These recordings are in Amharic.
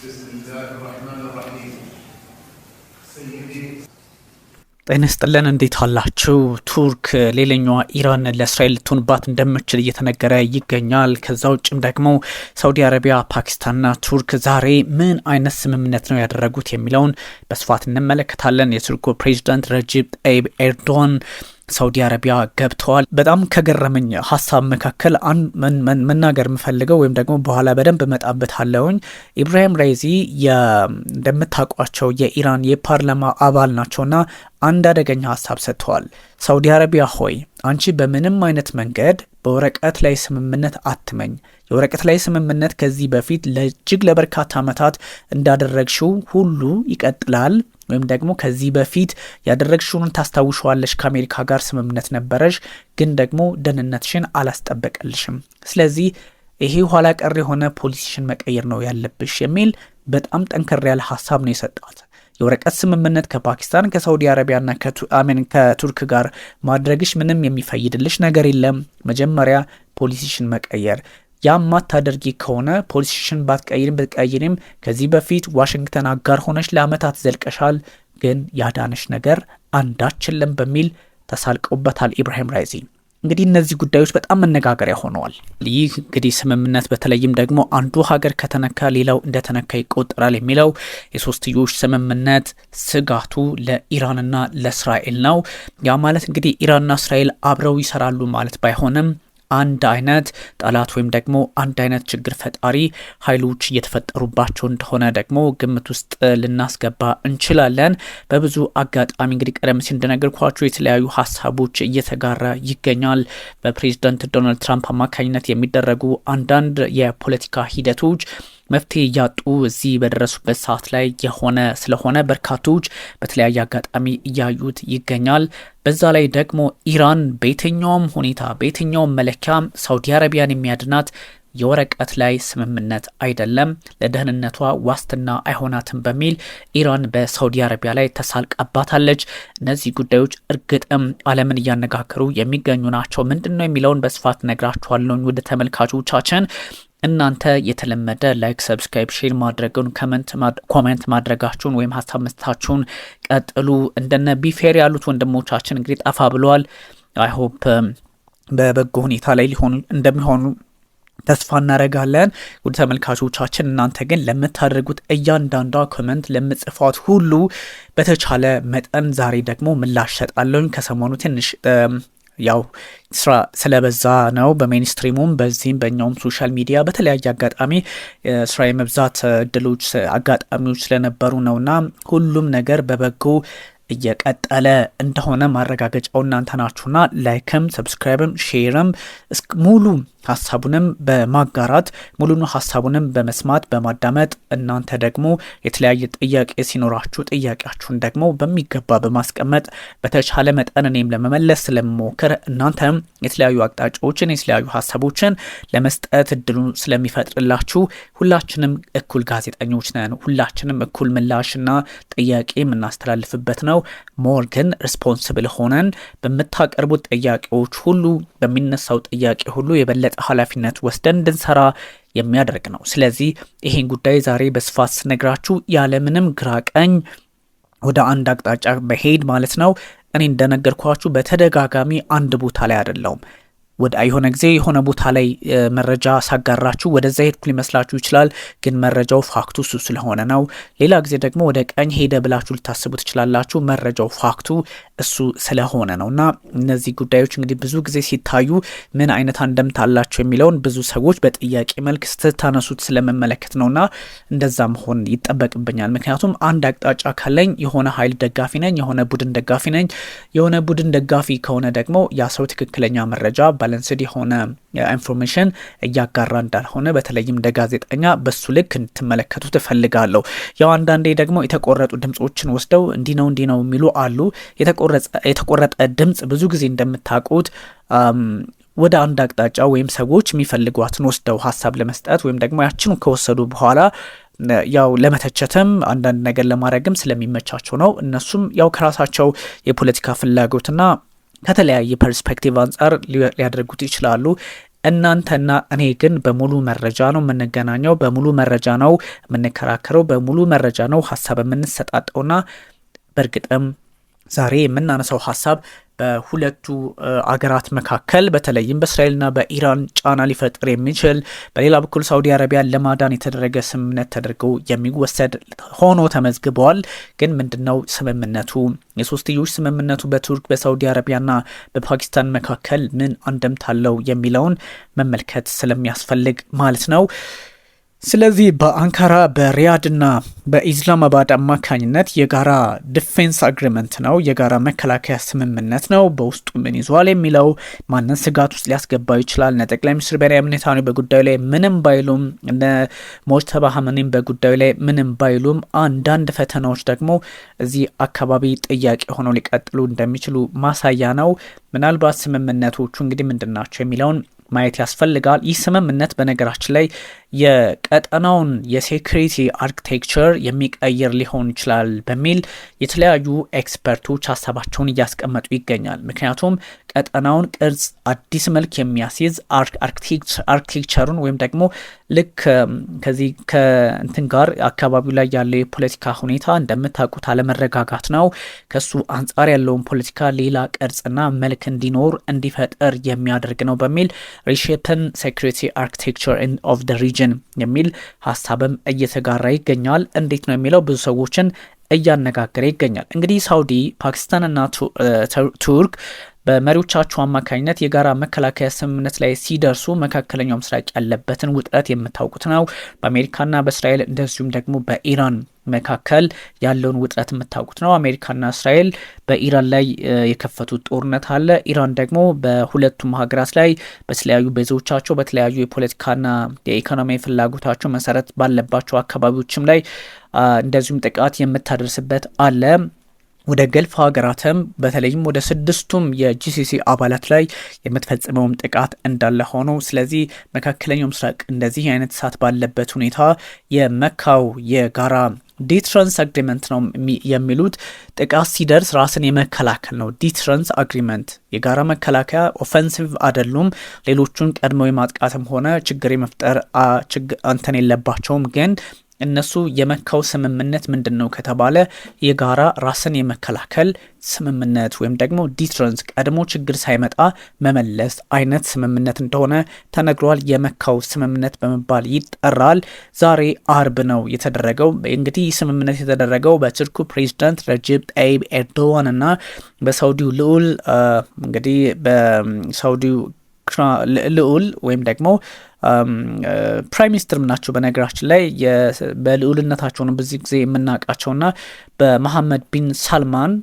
بسم الله الرحمن الرحيم سيدي ጤና ይስጥልን እንዴት አላችሁ? ቱርክ ሌላኛዋ ኢራን ለእስራኤል ልትሆንባት እንደምትችል እየተነገረ ይገኛል። ከዛ ውጭም ደግሞ ሳውዲ አረቢያ፣ ፓኪስታንና ቱርክ ዛሬ ምን አይነት ስምምነት ነው ያደረጉት የሚለውን በስፋት እንመለከታለን። የቱርኩ ፕሬዚዳንት ረጂብ ጣይብ ኤርዶዋን ሳውዲ አረቢያ ገብተዋል። በጣም ከገረመኝ ሀሳብ መካከል መናገር የምፈልገው ወይም ደግሞ በኋላ በደንብ እመጣበታለሁኝ። ኢብራሂም ራይዚ እንደምታውቋቸው የኢራን የፓርላማ አባል ናቸውና አንድ አደገኛ ሀሳብ ሰጥተዋል። ሳውዲ አረቢያ ሆይ አንቺ በምንም አይነት መንገድ በወረቀት ላይ ስምምነት አትመኝ። የወረቀት ላይ ስምምነት ከዚህ በፊት እጅግ ለበርካታ ዓመታት እንዳደረግሽው ሁሉ ይቀጥላል። ወይም ደግሞ ከዚህ በፊት ያደረግሽውን ታስታውሻለሽ። ከአሜሪካ ጋር ስምምነት ነበረሽ፣ ግን ደግሞ ደህንነትሽን አላስጠበቀልሽም። ስለዚህ ይሄ ኋላ ቀር የሆነ ፖሊሲሽን መቀየር ነው ያለብሽ የሚል በጣም ጠንከር ያለ ሀሳብ ነው የሰጣት። የወረቀት ስምምነት ከፓኪስታን ከሳውዲ አረቢያና ከቱርክ ጋር ማድረግሽ ምንም የሚፈይድልሽ ነገር የለም። መጀመሪያ ፖሊሲሽን መቀየር። ያም ማታደርጊ ከሆነ ፖሊሲሽን ብትቀይሪም ከዚህ በፊት ዋሽንግተን አጋር ሆነሽ ለአመታት ዘልቀሻል፣ ግን ያዳነሽ ነገር አንዳች የለም በሚል ተሳልቀውበታል ኢብራሂም ራይዚ። እንግዲህ እነዚህ ጉዳዮች በጣም መነጋገሪያ ሆነዋል። ይህ እንግዲህ ስምምነት በተለይም ደግሞ አንዱ ሀገር ከተነካ ሌላው እንደተነካ ይቆጠራል የሚለው የሶስትዮሽ ስምምነት ስጋቱ ለኢራንና ለእስራኤል ነው። ያ ማለት እንግዲህ ኢራንና እስራኤል አብረው ይሰራሉ ማለት ባይሆንም አንድ አይነት ጠላት ወይም ደግሞ አንድ አይነት ችግር ፈጣሪ ኃይሎች እየተፈጠሩባቸው እንደሆነ ደግሞ ግምት ውስጥ ልናስገባ እንችላለን። በብዙ አጋጣሚ እንግዲህ ቀደም ሲል እንደነገርኳችሁ የተለያዩ ሀሳቦች እየተጋራ ይገኛል። በፕሬዚዳንት ዶናልድ ትራምፕ አማካኝነት የሚደረጉ አንዳንድ የፖለቲካ ሂደቶች መፍትሄ እያጡ እዚህ በደረሱበት ሰዓት ላይ የሆነ ስለሆነ በርካቶች በተለያየ አጋጣሚ እያዩት ይገኛል። በዛ ላይ ደግሞ ኢራን በየትኛውም ሁኔታ በየትኛውም መለኪያ ሳውዲ አረቢያን የሚያድናት የወረቀት ላይ ስምምነት አይደለም፣ ለደህንነቷ ዋስትና አይሆናትም በሚል ኢራን በሳውዲ አረቢያ ላይ ተሳልቃባታለች። እነዚህ ጉዳዮች እርግጥም ዓለምን እያነጋገሩ የሚገኙ ናቸው። ምንድን ነው የሚለውን በስፋት ነግራችኋለሁ ወደ ተመልካቾቻችን። እናንተ የተለመደ ላይክ፣ ሰብስክራይብ፣ ሼር ማድረጉን ኮሜንት ማድረጋችሁን ወይም ሀሳብ መስጠታችሁን ቀጥሉ። እንደነ ቢፌር ያሉት ወንድሞቻችን እንግዲህ ጠፋ ብለዋል። አይ ሆፕ በበጎ ሁኔታ ላይ እንደሚሆኑ ተስፋ እናደርጋለን። ውድ ተመልካቾቻችን እናንተ ግን ለምታደርጉት እያንዳንዷ ኮሜንት ለምጽፏት ሁሉ በተቻለ መጠን ዛሬ ደግሞ ምላሽ ሰጣለሁ። ከሰሞኑ ትንሽ ያው ስራ ስለበዛ ነው በሜንስትሪሙም በዚህም በእኛውም ሶሻል ሚዲያ በተለያየ አጋጣሚ ስራ የመብዛት እድሎች አጋጣሚዎች ስለነበሩ ነውና ሁሉም ነገር በበጎ እየቀጠለ እንደሆነ ማረጋገጫው እናንተ ናችሁና ላይክም ሰብስክራይብም ሼርም ሙሉ ሀሳቡንም በማጋራት ሙሉኑ ሀሳቡንም በመስማት በማዳመጥ እናንተ ደግሞ የተለያየ ጥያቄ ሲኖራችሁ ጥያቄያችሁን ደግሞ በሚገባ በማስቀመጥ በተቻለ መጠን እኔም ለመመለስ ስለምሞክር እናንተም የተለያዩ አቅጣጫዎችን የተለያዩ ሀሳቦችን ለመስጠት እድሉ ስለሚፈጥርላችሁ ሁላችንም እኩል ጋዜጠኞች ነን። ሁላችንም እኩል ምላሽና ጥያቄ የምናስተላልፍበት ነው። ሞር ግን ሪስፖንስብል ሆነን በምታቀርቡት ጥያቄዎች ሁሉ በሚነሳው ጥያቄ ሁሉ የበለጠ ኃላፊነት ወስደን እንድንሰራ የሚያደርግ ነው። ስለዚህ ይሄን ጉዳይ ዛሬ በስፋት ስነግራችሁ ያለምንም ግራ ቀኝ ወደ አንድ አቅጣጫ መሄድ ማለት ነው። እኔ እንደነገርኳችሁ በተደጋጋሚ አንድ ቦታ ላይ አይደለሁም። ወደ የሆነ ጊዜ የሆነ ቦታ ላይ መረጃ ሳጋራችሁ ወደዛ ሄድኩ ሊመስላችሁ ይችላል፣ ግን መረጃው ፋክቱ እሱ ስለሆነ ነው። ሌላ ጊዜ ደግሞ ወደ ቀኝ ሄደ ብላችሁ ልታስቡ ትችላላችሁ፣ መረጃው ፋክቱ እሱ ስለሆነ ነውና እነዚህ ጉዳዮች እንግዲህ ብዙ ጊዜ ሲታዩ ምን አይነት አንደምታ አላቸው የሚለውን ብዙ ሰዎች በጥያቄ መልክ ስታነሱት ስለመመለከት ነውና እንደዛ መሆን ይጠበቅብኛል። ምክንያቱም አንድ አቅጣጫ ካለኝ የሆነ ኃይል ደጋፊ ነኝ፣ የሆነ ቡድን ደጋፊ ነኝ። የሆነ ቡድን ደጋፊ ከሆነ ደግሞ ያ ሰው ትክክለኛ መረጃ ባላንስድ የሆነ ኢንፎርሜሽን እያጋራ እንዳልሆነ በተለይም እንደ ጋዜጠኛ በሱ ልክ እንድትመለከቱ ትፈልጋለሁ። ያው አንዳንዴ ደግሞ የተቆረጡ ድምጾችን ወስደው እንዲህ ነው የሚሉ አሉ። የተቆረጠ ድምጽ ብዙ ጊዜ እንደምታውቁት ወደ አንድ አቅጣጫ ወይም ሰዎች የሚፈልጓትን ወስደው ሀሳብ ለመስጠት ወይም ደግሞ ያችኑ ከወሰዱ በኋላ ያው ለመተቸትም አንዳንድ ነገር ለማድረግም ስለሚመቻቸው ነው። እነሱም ያው ከራሳቸው የፖለቲካ ፍላጎትና ከተለያየ ፐርስፔክቲቭ አንጻር ሊያደርጉት ይችላሉ። እናንተና እኔ ግን በሙሉ መረጃ ነው የምንገናኘው፣ በሙሉ መረጃ ነው የምንከራከረው፣ በሙሉ መረጃ ነው ሀሳብ የምንሰጣጠውና በእርግጥም ዛሬ የምናነሳው ሀሳብ በሁለቱ አገራት መካከል በተለይም በእስራኤልና በኢራን ጫና ሊፈጥር የሚችል በሌላ በኩል ሳውዲ አረቢያን ለማዳን የተደረገ ስምምነት ተደርጎ የሚወሰድ ሆኖ ተመዝግበዋል። ግን ምንድነው ስምምነቱ? የሶስትዮሽ ስምምነቱ በቱርክ በሳውዲ አረቢያና በፓኪስታን መካከል ምን አንድምታ አለው የሚለውን መመልከት ስለሚያስፈልግ ማለት ነው። ስለዚህ በአንካራ በሪያድና በኢስላማባድ አማካኝነት የጋራ ዲፌንስ አግሪመንት ነው፣ የጋራ መከላከያ ስምምነት ነው። በውስጡ ምን ይዟል የሚለው ማንን ስጋት ውስጥ ሊያስገባ ይችላል? እነ ጠቅላይ ሚኒስትር ቤንያሚን ኔታንያሁ በጉዳዩ ላይ ምንም ባይሉም፣ እነ ሞጅተባ ሀመኒም በጉዳዩ ላይ ምንም ባይሉም፣ አንዳንድ ፈተናዎች ደግሞ እዚህ አካባቢ ጥያቄ ሆነው ሊቀጥሉ እንደሚችሉ ማሳያ ነው። ምናልባት ስምምነቶቹ እንግዲህ ምንድን ናቸው የሚለውን ማየት ያስፈልጋል። ይህ ስምምነት በነገራችን ላይ የቀጠናውን የሴኩሪቲ አርኪቴክቸር የሚቀይር ሊሆን ይችላል በሚል የተለያዩ ኤክስፐርቶች ሀሳባቸውን እያስቀመጡ ይገኛል። ምክንያቱም ቀጠናውን ቅርጽ አዲስ መልክ የሚያስይዝ አርኪቴክቸሩን ወይም ደግሞ ልክ ከዚህ ከእንትን ጋር አካባቢው ላይ ያለው የፖለቲካ ሁኔታ እንደምታውቁት አለመረጋጋት ነው። ከሱ አንጻር ያለውን ፖለቲካ ሌላ ቅርጽና መልክ እንዲኖር እንዲፈጠር የሚያደርግ ነው በሚል ሪሼፕን ሴኩሪቲ አርኪቴክቸር ኦፍ ደ ሪጅን የሚል ሀሳብም እየተጋራ ይገኛል። እንዴት ነው የሚለው ብዙ ሰዎችን እያነጋገረ ይገኛል። እንግዲህ ሳውዲ፣ ፓኪስታንና ቱርክ በመሪዎቻቸው አማካኝነት የጋራ መከላከያ ስምምነት ላይ ሲደርሱ መካከለኛው ምስራቅ ያለበትን ውጥረት የምታውቁት ነው። በአሜሪካና በእስራኤል እንደዚሁም ደግሞ በኢራን መካከል ያለውን ውጥረት የምታውቁት ነው። አሜሪካና እስራኤል በኢራን ላይ የከፈቱት ጦርነት አለ። ኢራን ደግሞ በሁለቱም ሀገራት ላይ በተለያዩ ቤዞቻቸው በተለያዩ የፖለቲካና የኢኮኖሚ ፍላጎታቸው መሰረት ባለባቸው አካባቢዎችም ላይ እንደዚሁም ጥቃት የምታደርስበት አለ። ወደ ገልፍ ሀገራትም በተለይም ወደ 6ቱም የጂሲሲ አባላት ላይ የምትፈጽመውም ጥቃት እንዳለ ሆኖ፣ ስለዚህ መካከለኛው ምስራቅ እንደዚህ አይነት እሳት ባለበት ሁኔታ የመካው የጋራ ዲትረንስ አግሪመንት ነው የሚሉት ጥቃት ሲደርስ ራስን የመከላከል ነው። ዲትረንስ አግሪመንት የጋራ መከላከያ ኦፌንሲቭ አይደሉም። ሌሎቹን ቀድመው የማጥቃትም ሆነ ችግር የመፍጠር አንተን የለባቸውም። ግን እነሱ የመካው ስምምነት ምንድን ነው ከተባለ የጋራ ራስን የመከላከል ስምምነት ወይም ደግሞ ዲትረንስ ቀድሞ ችግር ሳይመጣ መመለስ አይነት ስምምነት እንደሆነ ተነግሯል። የመካው ስምምነት በመባል ይጠራል። ዛሬ አርብ ነው የተደረገው። እንግዲህ ስምምነት የተደረገው በቱርኩ ፕሬዚዳንት ረጀብ ጣይብ ኤርዶዋን እና በሳውዲው ልዑል እንግዲህ በሳውዲው ልዑል ወይም ደግሞ ፕራይም ሚኒስትርም ናቸው። በነገራችን ላይ በልዑልነታቸው ነው በዚህ ጊዜ የምናውቃቸውና በመሐመድ ቢን ሳልማን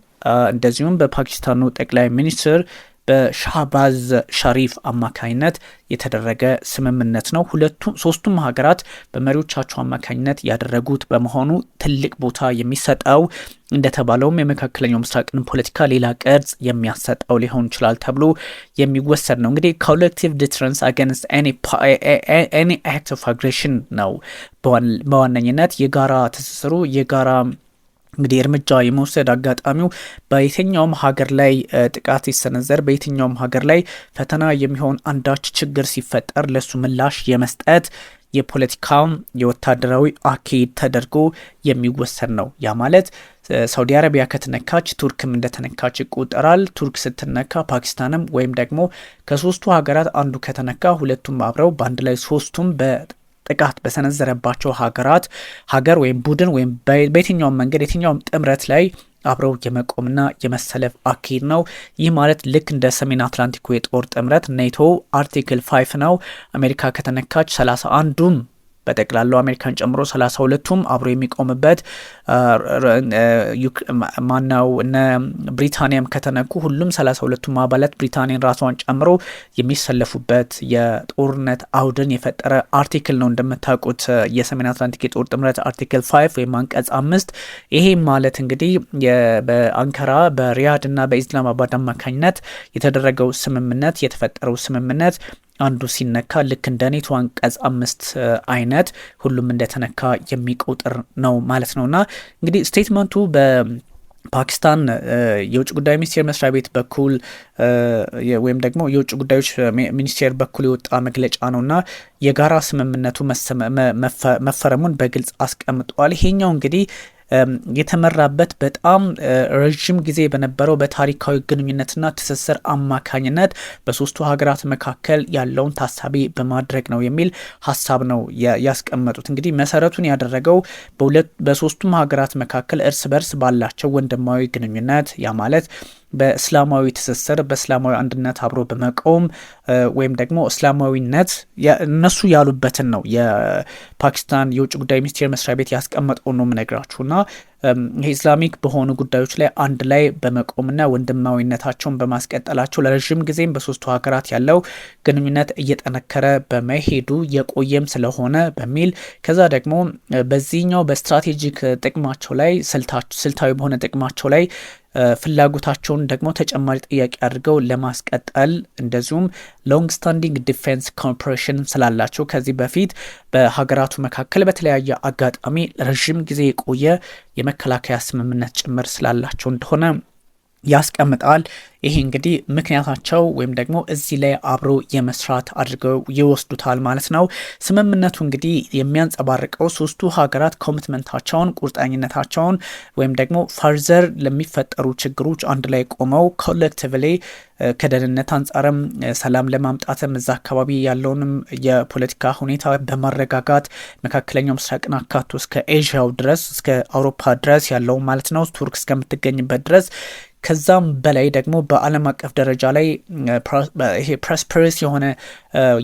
እንደዚሁም በፓኪስታኑ ጠቅላይ ሚኒስትር በሻህባዝ ሸሪፍ አማካኝነት የተደረገ ስምምነት ነው። ሶስቱም ሀገራት በመሪዎቻቸው አማካኝነት ያደረጉት በመሆኑ ትልቅ ቦታ የሚሰጠው እንደተባለውም የመካከለኛው ምስራቅን ፖለቲካ ሌላ ቅርጽ የሚያሰጠው ሊሆን ይችላል ተብሎ የሚወሰድ ነው። እንግዲህ ኮሌክቲቭ ዲተረንስ አጋንስት ኤኒ አክት ኦፍ አግሬሽን ነው በዋነኝነት የጋራ ትስስሩ የጋራ እንግዲህ እርምጃ የመውሰድ አጋጣሚው በየትኛውም ሀገር ላይ ጥቃት ሲሰነዘር በየትኛውም ሀገር ላይ ፈተና የሚሆን አንዳች ችግር ሲፈጠር ለሱ ምላሽ የመስጠት የፖለቲካ የወታደራዊ አካሄድ ተደርጎ የሚወሰድ ነው። ያ ማለት ሳውዲ አረቢያ ከተነካች ቱርክም እንደተነካች ይቆጠራል። ቱርክ ስትነካ ፓኪስታንም ወይም ደግሞ ከሶስቱ ሀገራት አንዱ ከተነካ ሁለቱም አብረው በአንድ ላይ ሶስቱም ጥቃት በሰነዘረባቸው ሀገር ወይም ቡድን ወይም በየትኛውም መንገድ የትኛውም ጥምረት ላይ አብረው የመቆምና የመሰለፍ አካሄድ ነው። ይህ ማለት ልክ እንደ ሰሜን አትላንቲኩ የጦር ጥምረት ኔቶ አርቲክል 5 ነው። አሜሪካ ከተነካች 31ዱም በጠቅላላው አሜሪካን ጨምሮ 32ቱም አብሮ የሚቆምበት ማናው እነ ብሪታንያም ከተነኩ ሁሉም 32ቱም አባላት ብሪታንያን ራሷን ጨምሮ የሚሰለፉበት የጦርነት አውድን የፈጠረ አርቲክል ነው። እንደምታውቁት የሰሜን አትላንቲክ የጦር ጥምረት አርቲክል 5 ወይም አንቀጽ 5። ይሄ ማለት እንግዲህ በአንካራ በሪያድ እና በኢስላማባድ አማካኝነት የተደረገው ስምምነት የተፈጠረው ስምምነት አንዱ ሲነካ ልክ እንደ ኔቶ አንቀጽ 5 አይነት ሁሉም እንደተነካ የሚቆጥር ነው ማለት ነውና እንግዲህ ስቴትመንቱ ፓኪስታን የውጭ ጉዳይ ሚኒስቴር መስሪያ ቤት በኩል ወይም ደግሞ የውጭ ጉዳዮች ሚኒስቴር በኩል የወጣ መግለጫ ነውና የጋራ ስምምነቱ መፈረሙን በግልጽ አስቀምጧል። ይሄኛው እንግዲህ የተመራበት በጣም ረዥም ጊዜ በነበረው በታሪካዊ ግንኙነትና ትስስር አማካኝነት በሶስቱ ሀገራት መካከል ያለውን ታሳቢ በማድረግ ነው የሚል ሀሳብ ነው ያስቀመጡት። እንግዲህ መሰረቱን ያደረገው በሶስቱም ሀገራት መካከል እርስ በርስ ባላቸው ወንድማዊ ግንኙነት ያ ማለት በእስላማዊ ትስስር በእስላማዊ አንድነት አብሮ በመቆም ወይም ደግሞ እስላማዊነት እነሱ ያሉበትን ነው የፓኪስታን የውጭ ጉዳይ ሚኒስቴር መስሪያ ቤት ያስቀመጠው ነው የምነግራችሁና ኢስላሚክ በሆኑ ጉዳዮች ላይ አንድ ላይ በመቆምና ወንድማዊነታቸውን በማስቀጠላቸው ለረዥም ጊዜም በሶስቱ ሀገራት ያለው ግንኙነት እየጠነከረ በመሄዱ የቆየም ስለሆነ በሚል ከዛ ደግሞ በዚህኛው በስትራቴጂክ ጥቅማቸው ላይ ስልታዊ በሆነ ጥቅማቸው ላይ ፍላጎታቸውን ደግሞ ተጨማሪ ጥያቄ አድርገው ለማስቀጠል እንደዚሁም ሎንግ ስታንዲንግ ዲፌንስ ኮርፖሬሽን ስላላቸው ከዚህ በፊት በሀገራቱ መካከል በተለያየ አጋጣሚ ለረዥም ጊዜ የቆየ የመከላከያ ስምምነት ጭምር ስላላቸው እንደሆነ ያስቀምጣል። ይሄ እንግዲህ ምክንያታቸው ወይም ደግሞ እዚህ ላይ አብሮ የመስራት አድርገው ይወስዱታል ማለት ነው። ስምምነቱ እንግዲህ የሚያንጸባርቀው ሶስቱ ሀገራት ኮሚትመንታቸውን ቁርጠኝነታቸውን ወይም ደግሞ ፈርዘር ለሚፈጠሩ ችግሮች አንድ ላይ ቆመው ኮሌክቲቭሊ ከደህንነት አንጻርም ሰላም ለማምጣትም እዛ አካባቢ ያለውንም የፖለቲካ ሁኔታ በማረጋጋት መካከለኛው ምስራቅን አካቶ እስከ ኤዥያው ድረስ እስከ አውሮፓ ድረስ ያለው ማለት ነው ቱርክ እስከምትገኝበት ድረስ ከዛም በላይ ደግሞ በዓለም አቀፍ ደረጃ ላይ ይሄ ፕሮስፐረስ የሆነ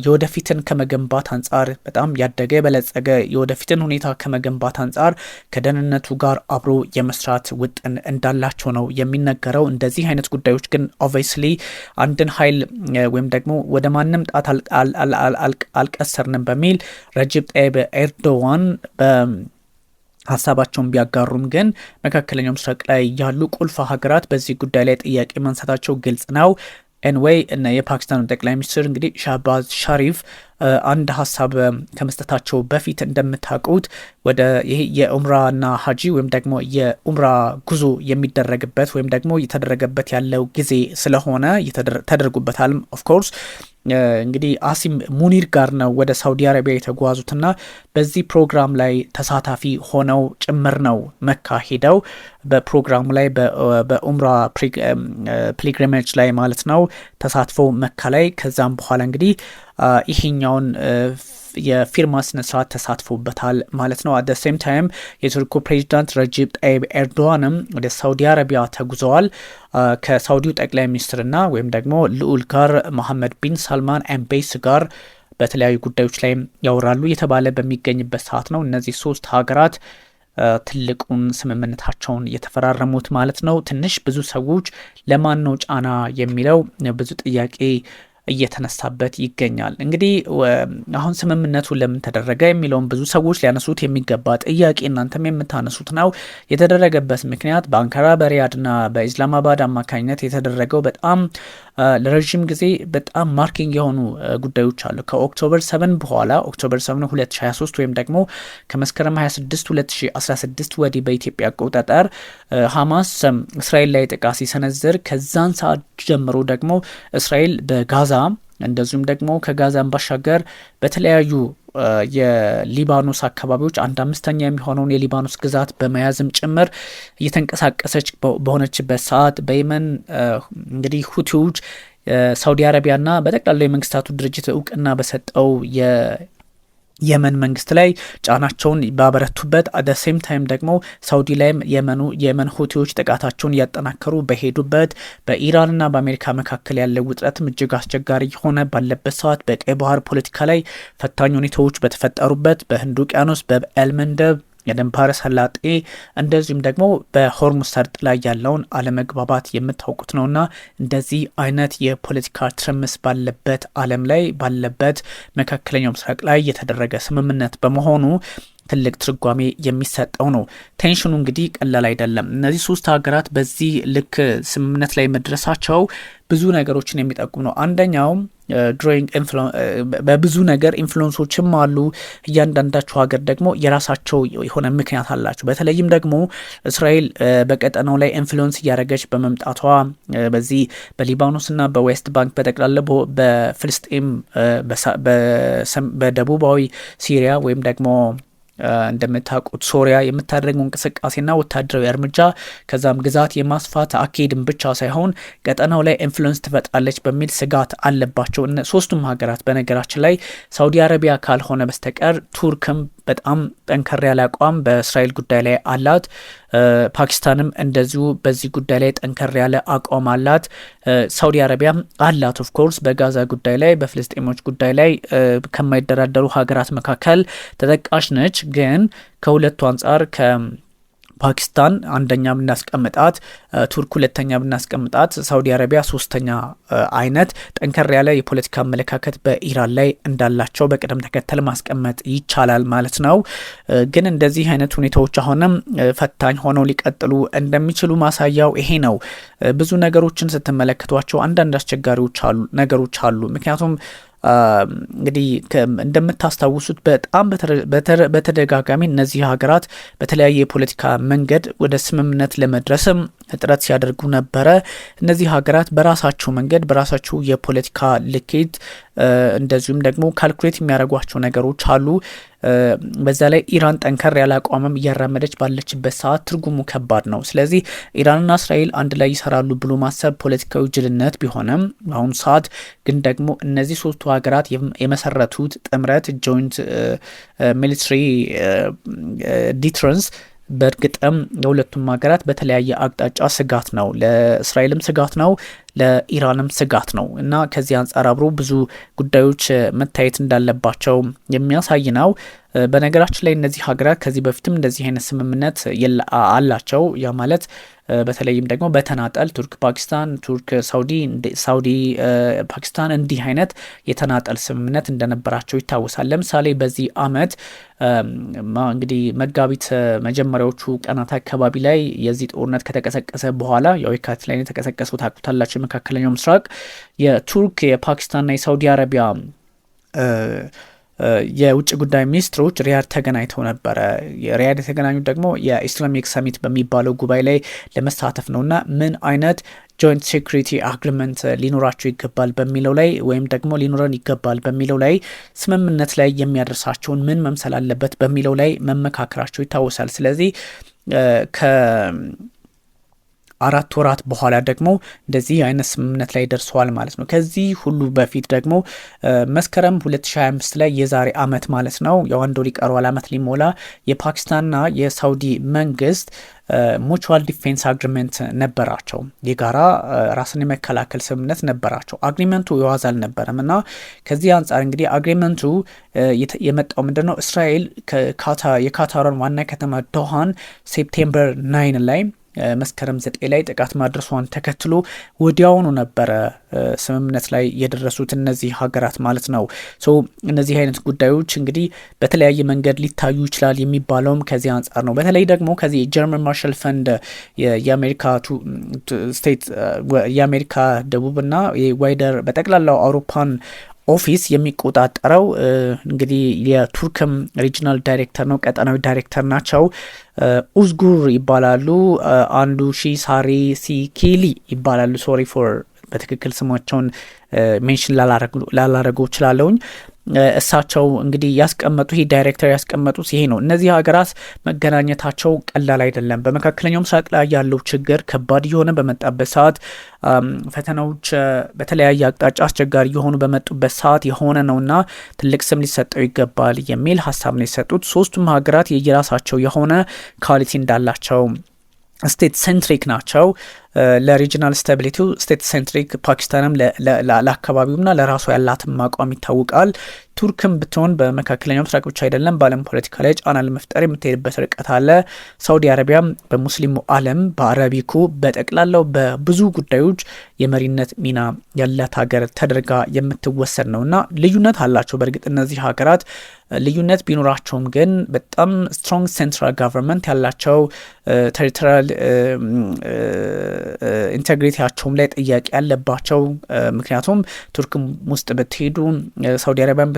የወደፊትን ከመገንባት አንጻር በጣም ያደገ የበለጸገ የወደፊትን ሁኔታ ከመገንባት አንጻር ከደህንነቱ ጋር አብሮ የመስራት ውጥን እንዳላቸው ነው የሚነገረው። እንደዚህ አይነት ጉዳዮች ግን ኦብቪየስሊ አንድን ኃይል ወይም ደግሞ ወደ ማንም ጣት አልቀሰርንም በሚል ረጀብ ጣይብ ኤርዶዋን ሀሳባቸውን ቢያጋሩም ግን መካከለኛው ምስራቅ ላይ ያሉ ቁልፍ ሀገራት በዚህ ጉዳይ ላይ ጥያቄ ማንሳታቸው ግልጽ ነው። ኤንዌይ እና የፓኪስታኑ ጠቅላይ ሚኒስትር እንግዲህ ሻህባዝ ሻሪፍ አንድ ሀሳብ ከመስጠታቸው በፊት እንደምታውቁት ወደ ይሄ የኡምራና ሀጂ ወይም ደግሞ የኡምራ ጉዞ የሚደረግበት ወይም ደግሞ እየተደረገበት ያለው ጊዜ ስለሆነ ተደርጉበታል። ኦፍኮርስ እንግዲህ አሲም ሙኒር ጋር ነው ወደ ሳውዲ አረቢያ የተጓዙትና በዚህ ፕሮግራም ላይ ተሳታፊ ሆነው ጭምር ነው መካ ሄደው በፕሮግራሙ ላይ በኡምራ ፒልግሪሜጅ ላይ ማለት ነው ተሳትፈው መካ ላይ ከዛም በኋላ እንግዲህ ይሄኛውን የፊርማ ስነስርዓት ተሳትፎበታል ማለት ነው። አት ሴም ታይም የቱርኩ ፕሬዚዳንት ረጀብ ጣይብ ኤርዶዋንም ወደ ሳውዲ አረቢያ ተጉዘዋል። ከሳውዲው ጠቅላይ ሚኒስትርና ወይም ደግሞ ልዑል ጋር መሐመድ ቢን ሳልማን ኤምቤሲ ጋር በተለያዩ ጉዳዮች ላይ ያወራሉ የተባለ በሚገኝበት ሰዓት ነው እነዚህ ሶስት ሀገራት ትልቁን ስምምነታቸውን የተፈራረሙት ማለት ነው። ትንሽ ብዙ ሰዎች ለማን ነው ጫና የሚለው ብዙ ጥያቄ እየተነሳበት ይገኛል። እንግዲህ አሁን ስምምነቱ ለምን ተደረገ የሚለውን ብዙ ሰዎች ሊያነሱት የሚገባ ጥያቄ እናንተም የምታነሱት ነው። የተደረገበት ምክንያት በአንካራ በሪያድና በኢስላማባድ አማካኝነት የተደረገው በጣም ለረዥም ጊዜ በጣም ማርኪንግ የሆኑ ጉዳዮች አሉ። ከኦክቶበር 7 በኋላ ኦክቶበር 7 2023 ወይም ደግሞ ከመስከረም 26 2016 ወዲህ በኢትዮጵያ አቆጣጠር ሐማስ እስራኤል ላይ ጥቃት ሲሰነዝር ከዛን ሰዓት ጀምሮ ደግሞ እስራኤል በጋዛ እንደዚሁም ደግሞ ከጋዛን ባሻገር በተለያዩ የሊባኖስ አካባቢዎች 1/5 የሚሆነውን የሊባኖስ ግዛት በመያዝም ጭምር እየተንቀሳቀሰች በሆነችበት ሰዓት በየመን እንግዲህ ሁቲዎች ሳውዲ አረቢያና በጠቅላላው የመንግስታቱ ድርጅት እውቅና በሰጠው የመን መንግስት ላይ ጫናቸውን ባበረቱበት አት ሴም ታይም ደግሞ ሳውዲ ላይም የመን ሁቲዎች ጥቃታቸውን እያጠናከሩ በሄዱበት በኢራንና በአሜሪካ መካከል ያለው ውጥረትም እጅግ አስቸጋሪ የሆነ ባለበት ሰዓት በቀይ ባህር ፖለቲካ ላይ ፈታኝ ሁኔታዎች በተፈጠሩበት በህንድ ውቅያኖስ በኤልመንደብ የደን ባህረ ሰላጤ እንደዚሁም ደግሞ በሆርሙዝ ሰርጥ ላይ ያለውን አለመግባባት የምታውቁት ነውና እንደዚህ አይነት የፖለቲካ ትርምስ ባለበት ዓለም ላይ ባለበት መካከለኛው ምስራቅ ላይ የተደረገ ስምምነት በመሆኑ ትልቅ ትርጓሜ የሚሰጠው ነው። ቴንሽኑ እንግዲህ ቀላል አይደለም። እነዚህ ሶስት ሀገራት በዚህ ልክ ስምምነት ላይ መድረሳቸው ብዙ ነገሮችን የሚጠቁም ነው። አንደኛው ድሮይንግ በብዙ ነገር ኢንፍሉዌንሶችም አሉ። እያንዳንዳቸው ሀገር ደግሞ የራሳቸው የሆነ ምክንያት አላቸው። በተለይም ደግሞ እስራኤል በቀጠናው ላይ ኢንፍሉዌንስ እያደረገች በመምጣቷ በዚህ በሊባኖስና በዌስት ባንክ በጠቅላላ በፍልስጤም በደቡባዊ ሲሪያ ወይም ደግሞ እንደምታውቁት ሶሪያ የምታደርገው እንቅስቃሴና ወታደራዊ እርምጃ ከዛም ግዛት የማስፋት አካሄድን ብቻ ሳይሆን ቀጠናው ላይ ኢንፍሉዌንስ ትፈጣለች በሚል ስጋት አለባቸው። ሶስቱም ሀገራት በነገራችን ላይ ሳውዲ አረቢያ ካልሆነ በስተቀር ቱርክም በጣም ጠንከር ያለ አቋም በእስራኤል ጉዳይ ላይ አላት። ፓኪስታንም እንደዚሁ በዚህ ጉዳይ ላይ ጠንከር ያለ አቋም አላት። ሳውዲ አረቢያ አላት ኦፍ ኮርስ በጋዛ ጉዳይ ላይ በፍልስጤሞች ጉዳይ ላይ ከማይደራደሩ ሀገራት መካከል ተጠቃሽ ነች። ግን ከሁለቱ አንጻር ፓኪስታን አንደኛ ብናስቀምጣት፣ ቱርክ ሁለተኛ ብናስቀምጣት፣ ሳውዲ አረቢያ ሶስተኛ አይነት ጠንከር ያለ የፖለቲካ አመለካከት በኢራን ላይ እንዳላቸው በቅደም ተከተል ማስቀመጥ ይቻላል ማለት ነው። ግን እንደዚህ አይነት ሁኔታዎች አሁንም ፈታኝ ሆነው ሊቀጥሉ እንደሚችሉ ማሳያው ይሄ ነው። ብዙ ነገሮችን ስትመለከቷቸው አንዳንድ አስቸጋሪዎች ነገሮች አሉ። ምክንያቱም እንግዲህ እንደምታስታውሱት በጣም በተደጋጋሚ እነዚህ ሀገራት በተለያየ የፖለቲካ መንገድ ወደ ስምምነት ለመድረስም ጥረት ሲያደርጉ ነበረ። እነዚህ ሀገራት በራሳቸው መንገድ በራሳቸው የፖለቲካ ልኬት እንደዚሁም ደግሞ ካልኩሌት የሚያደርጓቸው ነገሮች አሉ። በዛ ላይ ኢራን ጠንከር ያለ አቋምም እያራመደች ባለችበት ሰዓት ትርጉሙ ከባድ ነው። ስለዚህ ኢራንና እስራኤል አንድ ላይ ይሰራሉ ብሎ ማሰብ ፖለቲካዊ ጅልነት ቢሆንም በአሁኑ ሰዓት ግን ደግሞ እነዚህ ሶስቱ ሀገራት የመሰረቱት ጥምረት ጆይንት ሚሊተሪ ዲተረንስ በእርግጥም ለሁለቱም ሀገራት በተለያየ አቅጣጫ ስጋት ነው። ለእስራኤልም ስጋት ነው፣ ለኢራንም ስጋት ነው እና ከዚህ አንጻር አብሮ ብዙ ጉዳዮች መታየት እንዳለባቸው የሚያሳይ ነው። በነገራችን ላይ እነዚህ ሀገራት ከዚህ በፊትም እንደዚህ አይነት ስምምነት አላቸው። ያ ማለት በተለይም ደግሞ በተናጠል ቱርክ ፓኪስታን፣ ቱርክ ሳውዲ ፓኪስታን እንዲህ አይነት የተናጠል ስምምነት እንደነበራቸው ይታወሳል። ለምሳሌ በዚህ አመት እንግዲህ መጋቢት መጀመሪያዎቹ ቀናት አካባቢ ላይ የዚህ ጦርነት ከተቀሰቀሰ በኋላ ያው የካቲት ላይ የተቀሰቀሰው ታውቁታላችሁ። የመካከለኛው ምስራቅ የቱርክ የፓኪስታንና የሳውዲ አረቢያ የውጭ ጉዳይ ሚኒስትሮች ሪያድ ተገናኝተው ነበረ። ሪያድ የተገናኙት ደግሞ የኢስላሚክ ሰሚት በሚባለው ጉባኤ ላይ ለመሳተፍ ነውና ምን አይነት ጆይንት ሴኩሪቲ አግሪመንት ሊኖራቸው ይገባል በሚለው ላይ ወይም ደግሞ ሊኖረን ይገባል በሚለው ላይ ስምምነት ላይ የሚያደርሳቸውን ምን መምሰል አለበት በሚለው ላይ መመካከራቸው ይታወሳል። ስለዚህ አራት ወራት በኋላ ደግሞ እንደዚህ አይነት ስምምነት ላይ ደርሰዋል ማለት ነው። ከዚህ ሁሉ በፊት ደግሞ መስከረም 2025 ላይ የዛሬ አመት ማለት ነው የአንድ ወር ይቀረዋል አመት ሊሞላ የፓኪስታንና የሳውዲ መንግስት ሙቹዋል ዲፌንስ አግሪመንት ነበራቸው። የጋራ ራስን የመከላከል ስምምነት ነበራቸው። አግሪመንቱ የዋዛ አልነበረም እና ከዚህ አንጻር እንግዲህ አግሪመንቱ የመጣው ምንድነው? እስራኤል የካታርን ዋና ከተማ ዶሃን ሴፕቴምበር 9 ላይ መስከረም 9 ላይ ጥቃት ማድረሷን ተከትሎ ወዲያውኑ ነበረ ስምምነት ላይ የደረሱት እነዚህ ሀገራት ማለት ነው። እነዚህ አይነት ጉዳዮች እንግዲህ በተለያየ መንገድ ሊታዩ ይችላል የሚባለውም ከዚህ አንጻር ነው። በተለይ ደግሞ ከዚህ ጀርመን ማርሻል ፈንድ የአሜሪካ ደቡብና ዋይደር በጠቅላላው አውሮፓን ኦፊስ የሚቆጣጠረው እንግዲህ የቱርክም ሪጂናል ዳይሬክተር ነው፣ ቀጠናዊ ዳይሬክተር ናቸው። ኡዝጉር ይባላሉ። አንዱ ሳሪ ሲኪሊ ይባላሉ። ሶሪ ፎር በትክክል ስማቸውን ሜንሽን ላላረገው እችላለሁኝ። እሳቸው እንግዲህ ያስቀመጡ ይሄ ዳይሬክተር ያስቀመጡት ይሄ ነው። እነዚህ ሀገራት መገናኘታቸው ቀላል አይደለም። በመካከለኛው ምስራቅ ላይ ያለው ችግር ከባድ የሆነ በመጣበት ሰዓት ፈተናዎች በተለያየ አቅጣጫ አስቸጋሪ የሆኑ በመጡበት ሰዓት የሆነ ነውና ትልቅ ስም ሊሰጠው ይገባል የሚል ሀሳብ ነው የሰጡት። ሶስቱም ሀገራት የየራሳቸው የሆነ ኳሊቲ እንዳላቸው ስቴት ሴንትሪክ ናቸው። ለሪጂናል ስታቢሊቲው ስቴት ሴንትሪክ፣ ፓኪስታንም ለአካባቢውና ለራሱ ያላትን አቋም ይታወቃል። ቱርክም ብትሆን በመካከለኛው ምስራቅ ብቻ አይደለም በዓለም ፖለቲካ ላይ ጫና ለመፍጠር የምትሄድበት ርቀት አለ። ሳውዲ አረቢያም በሙስሊሙ ዓለም በአረቢኩ በጠቅላላው በብዙ ጉዳዮች የመሪነት ሚና ያላት ሀገር ተደርጋ የምትወሰድ ነውና ልዩነት አላቸው። በእርግጥ እነዚህ ሀገራት ልዩነት ቢኖራቸውም ግን በጣም ስትሮንግ ሴንትራል ጋቨርንመንት ያላቸው ቴሪቶሪያል ኢንቴግሪቲያቸውም ላይ ጥያቄ ያለባቸው። ምክንያቱም ቱርክም ውስጥ ብትሄዱ፣ ሳውዲ አረቢያን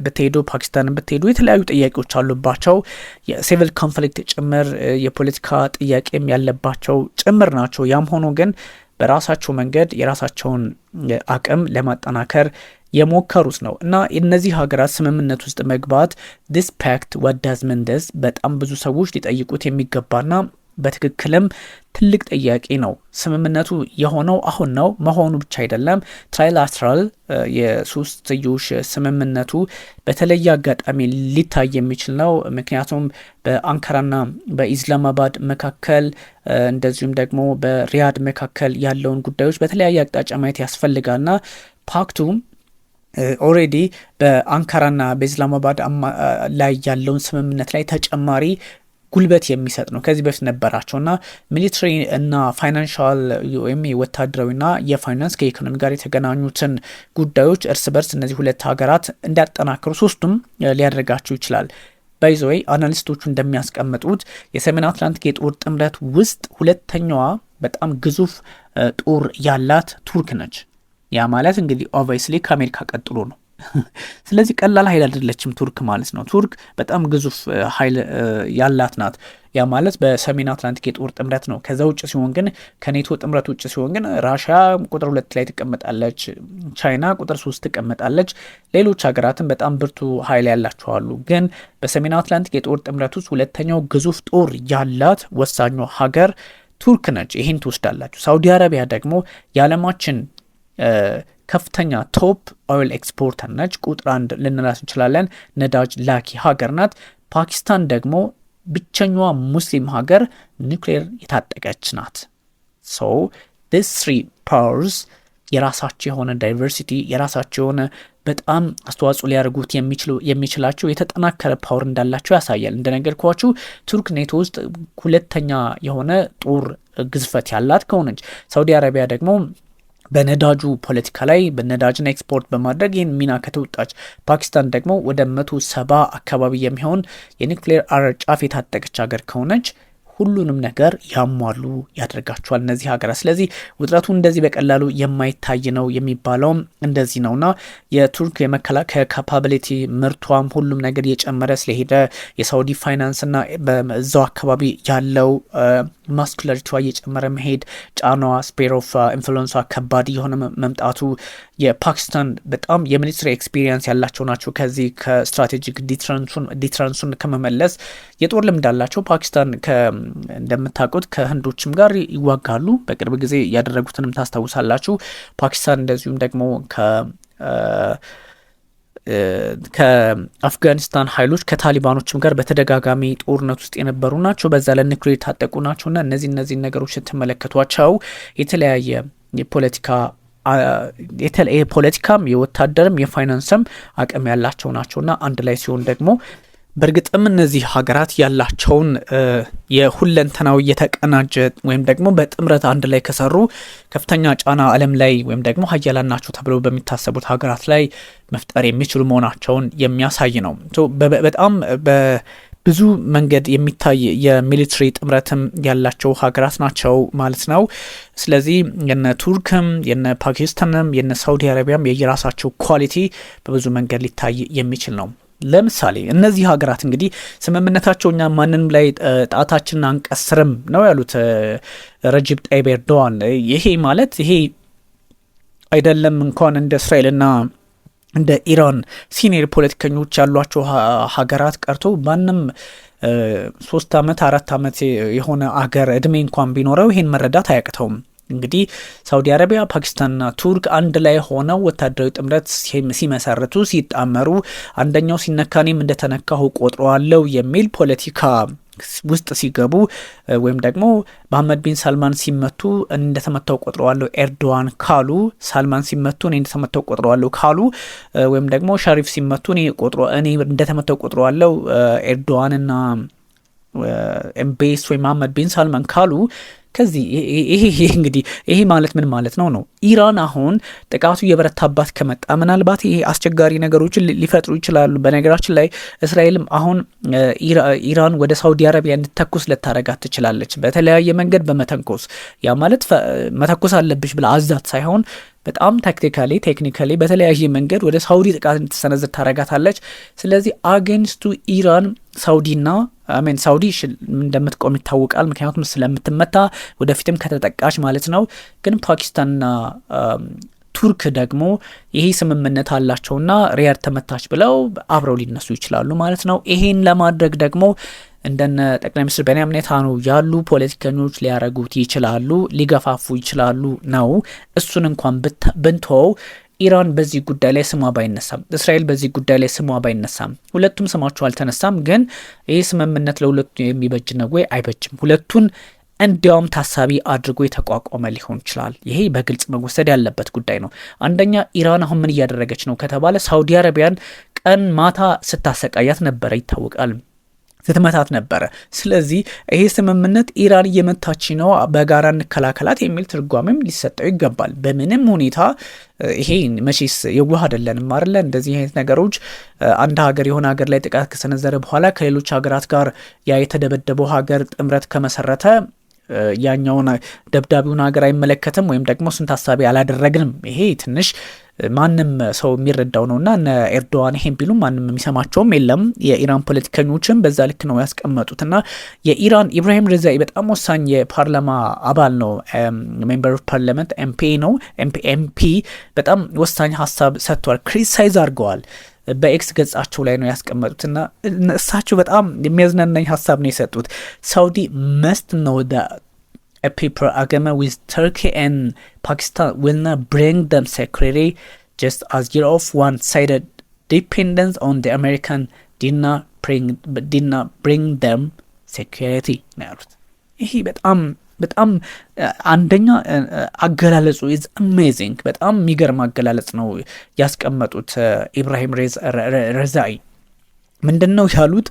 ብትሄዱ፣ ፓኪስታንን ብትሄዱ የተለያዩ ጥያቄዎች አሉባቸው። የሲቪል ኮንፍሊክት ጭምር የፖለቲካ ጥያቄም ያለባቸው ጭምር ናቸው። ያም ሆኖ ግን በራሳቸው መንገድ የራሳቸውን አቅም ለማጠናከር የሞከሩት ነው እና እነዚህ ሀገራት ስምምነት ውስጥ መግባት ዲስ ፓክት ዋት ዳዝ ሚን ዲስ በጣም ብዙ ሰዎች ሊጠይቁት የሚገባና በትክክልም ትልቅ ጥያቄ ነው። ስምምነቱ የሆነው አሁን ነው መሆኑ ብቻ አይደለም። ትራይላትራል የሶስትዮሽ ስምምነቱ በተለየ አጋጣሚ ሊታይ የሚችል ነው። ምክንያቱም በአንካራና በኢስላማባድ መካከል እንደዚሁም ደግሞ በሪያድ መካከል ያለውን ጉዳዮች በተለያየ አቅጣጫ ማየት ያስፈልጋልና ፓክቱ ኦሬዲ በአንካራና በኢስላማባድ ላይ ያለውን ስምምነት ላይ ተጨማሪ ጉልበት የሚሰጥ ነው። ከዚህ በፊት ነበራቸውና ሚሊትሪ እና ፋይናንሻል ወይም ወታደራዊና የፋይናንስ ከኢኮኖሚ ጋር የተገናኙትን ጉዳዮች እርስ በርስ እነዚህ ሁለት ሀገራት እንዲያጠናክሩ ሶስቱም ሊያደርጋቸው ይችላል። ባይዘወይ አናሊስቶቹ እንደሚያስቀምጡት የሰሜን አትላንቲክ የጦር ጥምረት ውስጥ ሁለተኛዋ በጣም ግዙፍ ጦር ያላት ቱርክ ነች። ያ ማለት እንግዲህ ኦብቪየስሊ ከአሜሪካ ቀጥሎ ነው። ስለዚህ ቀላል ኃይል አይደለችም ቱርክ ማለት ነው። ቱርክ በጣም ግዙፍ ኃይል ያላት ናት። ያ ማለት በሰሜን አትላንቲክ የጦር ጥምረት ነው። ከዛ ውጭ ሲሆን ግን ከኔቶ ጥምረት ውጭ ሲሆን ግን ራሽያ ቁጥር 2 ላይ ትቀመጣለች፣ ቻይና ቁጥር 3 ትቀመጣለች። ሌሎች ሀገራትም በጣም ብርቱ ኃይል ያላቸው አሉ። ግን በሰሜን አትላንቲክ የጦር ጥምረት ውስጥ ሁለተኛው ግዙፍ ጦር ያላት ወሳኙ ሀገር ቱርክ ነች። ይህን ትወስዳላችሁ። ሳውዲ አረቢያ ደግሞ የዓለማችን ከፍተኛ ቶፕ ኦይል ኤክስፖርተር ነች። ቁጥር 1 ልንላት እንችላለን። ነዳጅ ላኪ ሀገር ናት። ፓኪስታን ደግሞ ብቸኛዋ ሙስሊም ሀገር ኒውክሌር የታጠቀች ናት። ሶ ዲስ 3 ፓወርስ የራሳቸው የሆነ ዳይቨርሲቲ የራሳቸው የሆነ በጣም አስተዋጽኦ ሊያደርጉት የሚችላቸው የተጠናከረ ፓወር እንዳላቸው ያሳያል። እንደነገርኳችሁ ቱርክ ኔቶ ውስጥ ሁለተኛ የሆነ ጦር ግዝፈት ያላት ከሆነች፣ ሳውዲ አረቢያ ደግሞ በነዳጁ ፖለቲካ ላይ በነዳጅና ኤክስፖርት በማድረግ ይህን ሚና ከተወጣች፣ ፓኪስታን ደግሞ ወደ 170 አካባቢ የሚሆን የኒውክሌር ጫፍ የታጠቀች ሀገር ከሆነች ሁሉንም ነገር ያሟሉ ያደርጋቸዋል እነዚህ ሀገራት። ስለዚህ ውጥረቱ እንደዚህ በቀላሉ የማይታይ ነው የሚባለው እንደዚህ ነውና የቱርክ የመከላከያ ካፓቢሊቲ ምርቷም ሁሉም ነገር እየጨመረ ስለሄደ የሳውዲ ፋይናንስና በዛው አካባቢ ያለው ማስኩላሪቲዋ እየጨመረ መሄድ ጫናዋ ስፔር ኦፍ ኢንፍሉዌንሷ ከባድ የሆነ መምጣቱ የፓኪስታን በጣም የሚሊትሪ ኤክስፒሪየንስ ያላቸው ናቸው። ከዚህ ከስትራቴጂክ ዲትራንሱን ከመመለስ የጦር ልምድ አላቸው። ፓኪስታን እንደምታውቁት ከህንዶችም ጋር ይዋጋሉ። በቅርብ ጊዜ ያደረጉትንም ታስታውሳላችሁ። ፓኪስታን እንደዚሁም ደግሞ ከአፍጋኒስታን ኃይሎች ከታሊባኖችም ጋር በተደጋጋሚ ጦርነት ውስጥ የነበሩ ናቸው። በዛ ለኒውክሌር የታጠቁ ናቸውና እነዚህ ነገሮች ስትመለከቷቸው የተለያየ የፖለቲካም የወታደርም የፋይናንስም አቅም ያላቸው ናቸውና አንድ ላይ ሲሆን ደግሞ በእርግጥም እነዚህ ሀገራት ያላቸውን የሁለንተናዊ የተቀናጀ ወይም ደግሞ በጥምረት አንድ ላይ ከሰሩ ከፍተኛ ጫና ዓለም ላይ ወይም ደግሞ ሀያላን ናቸው ተብለው በሚታሰቡት ሀገራት ላይ መፍጠር የሚችሉ መሆናቸውን የሚያሳይ ነው። በጣም በብዙ መንገድ የሚታይ የሚሊትሪ ጥምረትም ያላቸው ሀገራት ናቸው ማለት ነው። ስለዚህ የነ ቱርክም የነ ፓኪስታንም የነ ሳውዲ አረቢያም የየራሳቸው ኳሊቲ በብዙ መንገድ ሊታይ የሚችል ነው። ለምሳሌ እነዚህ ሀገራት እንግዲህ ስምምነታቸው እኛ ማንንም ላይ ጣታችንን አንቀስርም ነው ያሉት ረጂብ ጣይብ ኤርዶዋን። ይሄ ማለት ይሄ አይደለም እንኳን እንደ እስራኤልና እንደ ኢራን ሲኒየር ፖለቲከኞች ያሏቸው ሀገራት ቀርቶ ማንም 3 ዓመት 4 ዓመት የሆነ አገር እድሜ እንኳን ቢኖረው ይሄን መረዳት አያቅተውም። እንግዲህ ሳውዲ አረቢያ ፓኪስታንና ቱርክ አንድ ላይ ሆነው ወታደራዊ ጥምረት ሲመሰርቱ ሲጣመሩ አንደኛው ሲነካኔም እንደተነካሁ ቆጥረዋለሁ የሚል ፖለቲካ ውስጥ ሲገቡ ወይም ደግሞ መሐመድ ቢን ሳልማን ሲመቱ እንደተመታው ቆጥረዋለሁ ኤርዶዋን ካሉ፣ ሳልማን ሲመቱ እኔ እንደተመታው ቆጥረዋለሁ ካሉ፣ ወይም ደግሞ ሻሪፍ ሲመቱ እኔ እንደተመታው ቆጥረዋለሁ ኤርዶዋንና ኤምቤስ ወይ መሐመድ ቢን ሳልማን ካሉ ከዚህ እንግዲህ ይሄ ማለት ምን ማለት ነው? ኢራን አሁን ጥቃቱ የበረታባት ከመጣ ምናልባት ይሄ አስቸጋሪ ነገሮችን ሊፈጥሩ ይችላሉ። በነገራችን ላይ እስራኤልም አሁን ኢራን ወደ ሳውዲ አረቢያ እንድተኩስ ልታረጋት ትችላለች፣ በተለያየ መንገድ በመተንኮስ ያ ማለት መተኮስ አለብሽ ብላ አዛት ሳይሆን በጣም ቴክኒካሊ በተለያየ መንገድ ወደ ሳውዲ ጥቃት እንድትሰነዝር ታረጋታለች። ስለዚህ አጌንስቱ ኢራን ሳውዲ እንደምትቆም ይታወቃል፣ ምክንያቱም ስለምትመታ ወደፊትም ከተጠቃሽ ማለት ነው። ግን ፓኪስታንና ቱርክ ደግሞ ይሄ ስምምነት አላቸውና ሪያድ ተመታች ብለው አብረው ሊነሱ ይችላሉ ማለት ነው። ይሄን ለማድረግ ደግሞ እንደነ ጠቅላይ ሚኒስትር ቤንያሚን ኔታንያሁ ያሉ ፖለቲከኞች ሊያረጉት ይችላሉ፣ ሊገፋፉ ይችላሉ ነው። እሱን እንኳን ብንተው ኢራን በዚህ ጉዳይ ላይ ስሟ ባይነሳም፣ እስራኤል በዚህ ጉዳይ ላይ ስሟ ባይነሳም፣ ሁለቱም ስማቸው አልተነሳም። ግን ይህ ስምምነት ለሁለቱ የሚበጅ ነው ወይ? አይበጅም። ሁለቱን እንዲያውም ታሳቢ አድርጎ የተቋቋመ ሊሆን ይችላል። ይሄ በግልጽ መወሰድ ያለበት ጉዳይ ነው። አንደኛ ኢራን አሁን ምን እያደረገች ነው ከተባለ ሳውዲ አረቢያን ቀን ማታ ስታሰቃያት ነበረ፣ ይታወቃል፣ ስትመታት ነበረ። ስለዚህ ይሄ ስምምነት ኢራን እየመታች ነው፣ በጋራ እንከላከላት የሚል ትርጓሜም ሊሰጠው ይገባል። በምንም ሁኔታ ይሄ መቼስ የዋህ አይደለንም አይደለ? እንደዚህ አይነት ነገሮች አንድ ሀገር የሆነ ሀገር ላይ ጥቃት ከሰነዘረ በኋላ ከሌሎች ሀገራት ጋር ያ የተደበደበው ሀገር ጥምረት ከመሰረተ ያኛውን ደብዳቤውን ሀገር አይመለከትም ወይም ደግሞ እሱን ታሳቢ አላደረግንም። ይሄ ትንሽ ማንም ሰው የሚረዳው ነውና እነ ኤርዶዋን ይሄን ቢሉ ማንም የሚሰማቸውም የለም። የኢራን ፖለቲከኞችም በዛ ልክ ነው ያስቀመጡትና የኢራን ኢብራሂም ሬዛኢ በጣም ወሳኝ የፓርላማ አባል ነው። ሜምበር ኦፍ ፓርላመንት ኤምፒ በጣም ወሳኝ ሀሳብ ሰጥቷል። ክሪቲሳይዝ አድርገዋል። በኤክስ ገጻቸው ላይ ነው ያስቀመጡትና እሳቸው በጣም የሚያዝናናኝ ሀሳብ ነው የሰጡት። ሳውዲ መስት ነው a paper agreement with Turkey and Pakistan will not bring them security, just as year of one-sided dependence on the American did not bring them security ነው ያሉት። ይሄ በጣም አንደኛ አገላለጹ is amazing፣ በጣም የሚገርም አገላለጽ ነው ያስቀመጡት ኢብራሂም ሬዛኢ። ምንድነው ያሉት?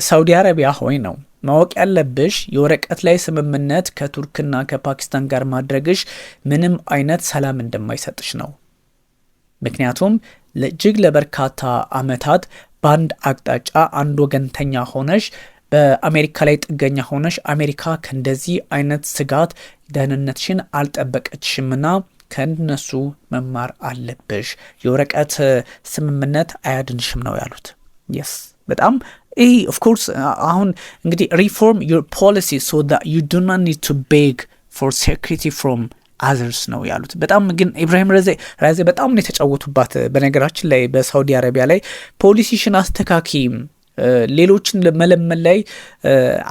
ሳውዲ አረቢያ ሆይ ነው ማወቅ ያለብሽ የወረቀት ላይ ስምምነት ከቱርክና ከፓኪስታን ጋር ማድረግሽ ምንም አይነት ሰላም እንደማይሰጥሽ ነው። ምክንያቱም እጅግ ለበርካታ አመታት በአንድ አቅጣጫ አንድ ወገንተኛ ሆነሽ በአሜሪካ ላይ ጥገኛ ሆነሽ አሜሪካ ከእንደዚህ አይነት ስጋት ደህንነትሽን አልጠበቀችምና ከእነሱ መማር አለብሽ። የወረቀት ስምምነት አያድንሽም ነው ያሉት። የስ በጣም ይህ ኦፍ ኮርስ አሁን እንግዲህ ሪፎርም ዩር ፖሊሲ ሶ ዳት ዩ ዱ ናት ኒድ ቱ ቤግ ፎር ሴኩሪቲ ፍሮም አዘርስ ነው ያሉት። በጣም ግን ኢብራሂም ሬዛኢ በጣም ነው የተጫወቱባት። በነገራችን ላይ በሳውዲ አረቢያ ላይ ፖሊሲሽን አስተካኪ፣ ሌሎችን መለመን ላይ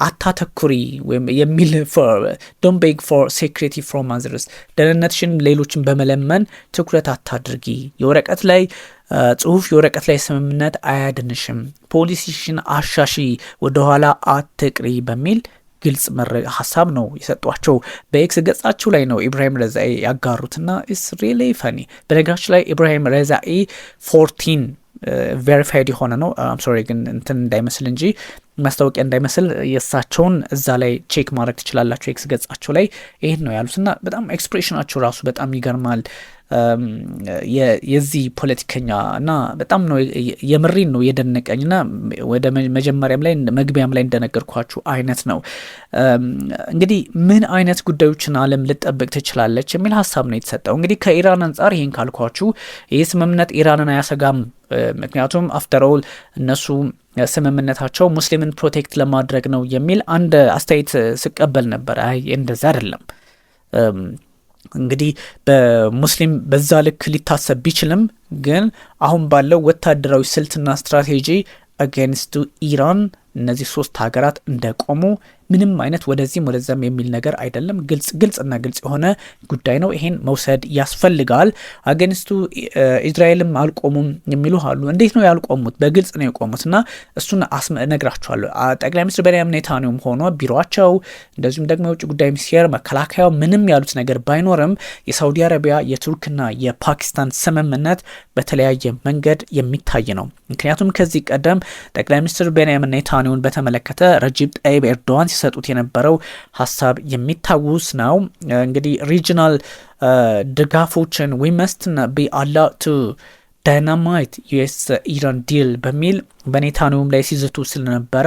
አታተኩሪ ወይም የሚል ዶንት ቤግ ፎር ሴኩሪቲ ፍሮም አዘርስ፣ ደህንነትሽን ሌሎችን በመለመን ትኩረት አታድርጊ፣ የወረቀት ላይ ጽሁፍ የወረቀት ላይ ስምምነት አያድንሽም፣ ፖሊሲሽን አሻሺ፣ ወደኋላ አትቅሪ በሚል ግልጽ ሀሳብ ነው የሰጧቸው። በኤክስ ገጻቸው ላይ ነው ኢብራሂም ሬዛኢ ያጋሩትና ኢትስ ሪሊ ፈኒ። በነገራችን ላይ ኢብራሂም ሬዛኢ 14 ቬሪፋይድ የሆነ ነው። ሶሪ ግን እንትን እንዳይመስል እንጂ ማስታወቂያ እንዳይመስል የእሳቸውን እዛ ላይ ቼክ ማድረግ ትችላላችሁ። ኤክስ ገጻቸው ላይ ይሄን ነው ያሉትና በጣም ኤክስፕሬሽናቸው ራሱ በጣም ይገርማል። የዚህ ፖለቲከኛ እና በጣም ነው የምሪን ነው የደነቀኝና ወደ መጀመሪያም ላይ መግቢያም ላይ እንደነገርኳችሁ አይነት ነው። እንግዲህ ምን አይነት ጉዳዮችን ዓለም ልጠብቅ ትችላለች የሚል ሀሳብ ነው የተሰጠው። እንግዲህ ከኢራን አንጻር ይሄን ካልኳችሁ ይህ ስምምነት ኢራንን አያሰጋም። ምክንያቱም አፍተር ኦል እነሱ ስምምነታቸው ሙስሊምን ፕሮቴክት ለማድረግ ነው የሚል አንድ አስተያየት ስቀበል ነበር። አይ እንደዛ አይደለም። እንግዲህ በሙስሊም በዛ ልክ ሊታሰብ ቢችልም ግን አሁን ባለው ወታደራዊ ስልትና ስትራቴጂ አጌንስቱ ኢራን እነዚህ ሶስት ሀገራት እንደቆሙ ምንም አይነት ወደዚህም ወደዛም የሚል ነገር አይደለም። ግልጽና ግልጽ የሆነ ጉዳይ ነው። ይሄን መውሰድ ያስፈልጋል። አገንስቱ እስራኤልም አልቆሙም የሚሉ አሉ። እንዴት ነው ያልቆሙት? በግልጽ ነው የቆሙትና እሱን ነግራቸዋለሁ። ጠቅላይ ሚኒስትር ቤንያሚን ኔታንያሁም ሆኖ ቢሮአቸው እንደዚሁም ደግሞ የውጭ ጉዳይ ሚኒስቴር መከላከያው ምንም ያሉት ነገር ባይኖርም የሳውዲ አረቢያ የቱርክና የፓኪስታን ስምምነት በተለያየ መንገድ የሚታይ ነው። ምክንያቱም ከዚህ ቀደም ጠቅላይ ሚኒስትር ቤንያሚን ኔታንያሁን በተመለከተ ረጂብ ጣይብ ኤርዶዋን ሲሰጡት የነበረው ሀሳብ የሚታወስ ነው። እንግዲህ ሪጂናል ድጋፎችን we must be allowed to ዳይናማይት ዩኤስ ኢራን ዲል በሚል በኔታንያሁም ላይ ሲዝቱ ስለነበረ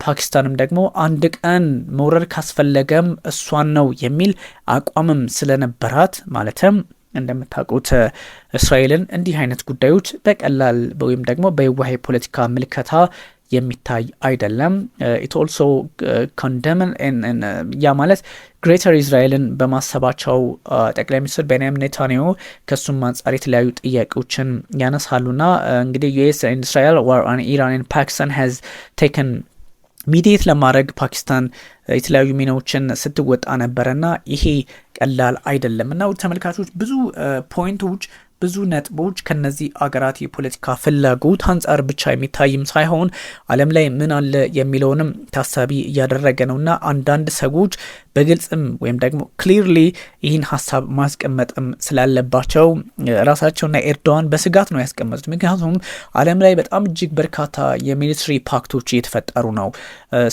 ፓኪስታንም ደግሞ አንድ ቀን መውረር ካስፈለገም እሷን ነው የሚል አቋምም ስለነበራት ማለትም እንደምታውቁት እስራኤልን እንዲህ አይነት ጉዳዮች በቀላል ወይም ደግሞ በየዋህ ፖለቲካ ምልከታ የሚታይ አይደለም። ኢት ኦልሶ ኮንደምን ያ ማለት ግሬተር ኢዝራኤልን በማሰባቸው ጠቅላይ ሚኒስትር ቤንያሚን ኔታንያሁ ከሱም አንጻር የተለያዩ ጥያቄዎችን ያነሳሉና እንግዲህ ዩኤስ ኤንድ እስራኤል ዋር ኦን ኢራን ኤንድ ፓኪስታን ሃዝ ቴከን ሚዲየት ለማድረግ ፓኪስታን የተለያዩ ሚናዎችን ስትወጣ ነበረና ይሄ ቀላል አይደለም እና ተመልካቾች ብዙ ፖይንቶች ብዙ ነጥቦች ከነዚህ አገራት የፖለቲካ ፍላጎት አንጻር ብቻ የሚታይም ሳይሆን ዓለም ላይ ምን አለ የሚለውንም ታሳቢ እያደረገ ነውና አንዳንድ ሰዎች በግልጽም ወይም ደግሞ ክሊርሊ ይህን ሀሳብ ማስቀመጥም ስላለባቸው ራሳቸውና ኤርዶዋን በስጋት ነው ያስቀመጡት። ምክንያቱም ዓለም ላይ በጣም እጅግ በርካታ የሚሊተሪ ፓክቶች እየተፈጠሩ ነው።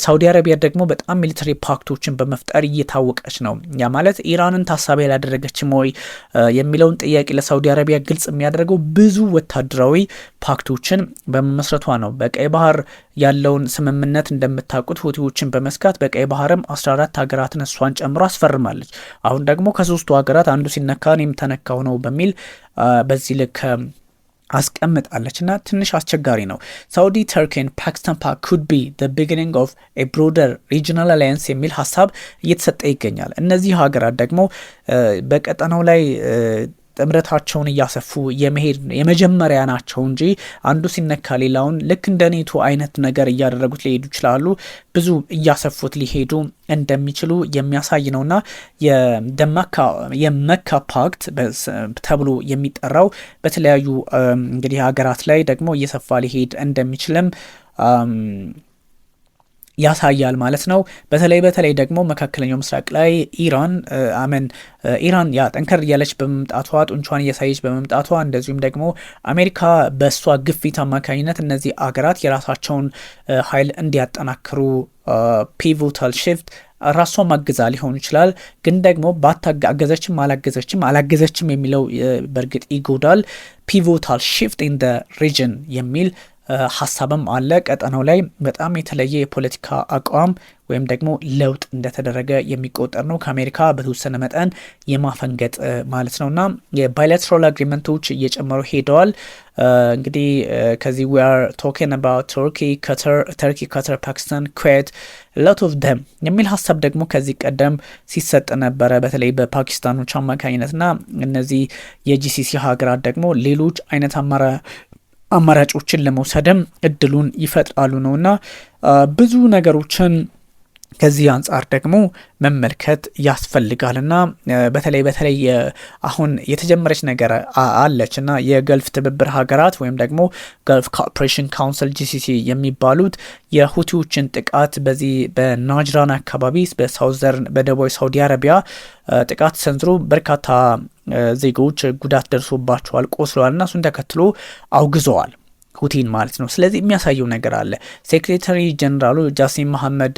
ሳውዲ አረቢያ ደግሞ በጣም ሚሊተሪ ፓክቶችን በመፍጠር እየታወቀች ነው። ያ ማለት ኢራንን ታሳቢ ያላደረገችም ወይ የሚለውን ጥያቄ ለሳውዲ አረቢያ ግልጽ የሚያደርገው ብዙ ወታደራዊ ፓክቶችን በመመስረቷ ነው። በቀይ ባህር ያለውን ስምምነት እንደምታውቁት ሁቲዎችን በመስካት በቀይ ባህርም 14 ሀገራትን እሷን ጨምሮ አስፈርማለች። አሁን ደግሞ ከሶስቱ ሀገራት አንዱ ሲነካ እኔም ተነካው ነው በሚል በዚህ ልክ አስቀምጣለች እና ትንሽ አስቸጋሪ ነው። ሳውዲ ተርኪን ፓኪስታን ፓክ ኩድ ቢ the beginning of a broader regional alliance የሚል ሀሳብ እየተሰጠ ይገኛል። እነዚህ ሀገራት ደግሞ በቀጠናው ላይ ጥምረታቸውን እያሰፉ የመሄድ የመጀመሪያ ናቸው እንጂ አንዱ ሲነካ ሌላውን ልክ እንደ ኔቶ አይነት ነገር እያደረጉት ሊሄዱ ይችላሉ። ብዙ እያሰፉት ሊሄዱ እንደሚችሉ የሚያሳይ ነውና የመካ ፓክት ተብሎ የሚጠራው በተለያዩ እንግዲህ ሀገራት ላይ ደግሞ እየሰፋ ሊሄድ እንደሚችልም ያሳያል ማለት ነው። በተለይ ደግሞ መካከለኛው ምስራቅ ላይ ኢራን ያ ጠንከር እያለች በመምጣቷ ጡንቿን እያሳየች በመምጣቷ እንደዚሁም ደግሞ አሜሪካ በእሷ ግፊት አማካኝነት እነዚህ አገራት የራሳቸውን ኃይል እንዲያጠናክሩ ፒቮታል ሽፍት ራሷ ማግዛ ሊሆን ይችላል። ግን ደግሞ ባታገዘችም አላገዘችም የሚለው በእርግጥ ይጎዳል። ፒቮታል ሽፍት ኢን ዘ ሪጅን የሚል ሀሳብም አለ። ቀጠናው ላይ በጣም የተለየ የፖለቲካ አቋም ወይም ደግሞ ለውጥ እንደተደረገ የሚቆጠር ነው። ከአሜሪካ በተወሰነ መጠን የማፈንገጥ ማለት ነውና የባይላተራል አግሪመንቶች እየጨመሩ ሄደዋል። እንግዲህ ከዚህ we are talking about Turkey, Qatar, Pakistan, Kuwait, a lot of them የሚል ሀሳብ ደግሞ ከዚህ ቀደም ሲሰጥ ነበረ በተለይ በፓኪስታኖች አማካኝነትና እነዚህ የጂሲሲ ሀገራት ደግሞ ሌሎች አይነት አማራጮችን ለመውሰድም እድሉን ይፈጥራሉ ነውና ብዙ ነገሮችን ከዚህ አንጻር ደግሞ መመልከት ያስፈልጋልና በተለይ አሁን የተጀመረች ነገር አለችና የገልፍ ትብብር ሀገራት ወይም ደግሞ ገልፍ ኮኦፕሬሽን ካውንስል ጂሲሲ የሚባሉት የሁቲዎችን ጥቃት በዚህ በናጅራን አካባቢ በደቡብ ሳውዲ አረቢያ ጥቃት ሰንዝሮ በርካታ ዜጎች ጉዳት ደርሶባቸዋል፣ ቆስለዋልና እሱን ተከትሎ አውግዘዋል ሁቲን ማለት ነው። ስለዚህ የሚያሳየው ነገር አለ። ሴክሬታሪ ጀነራሉ ጃሲም መሐመድ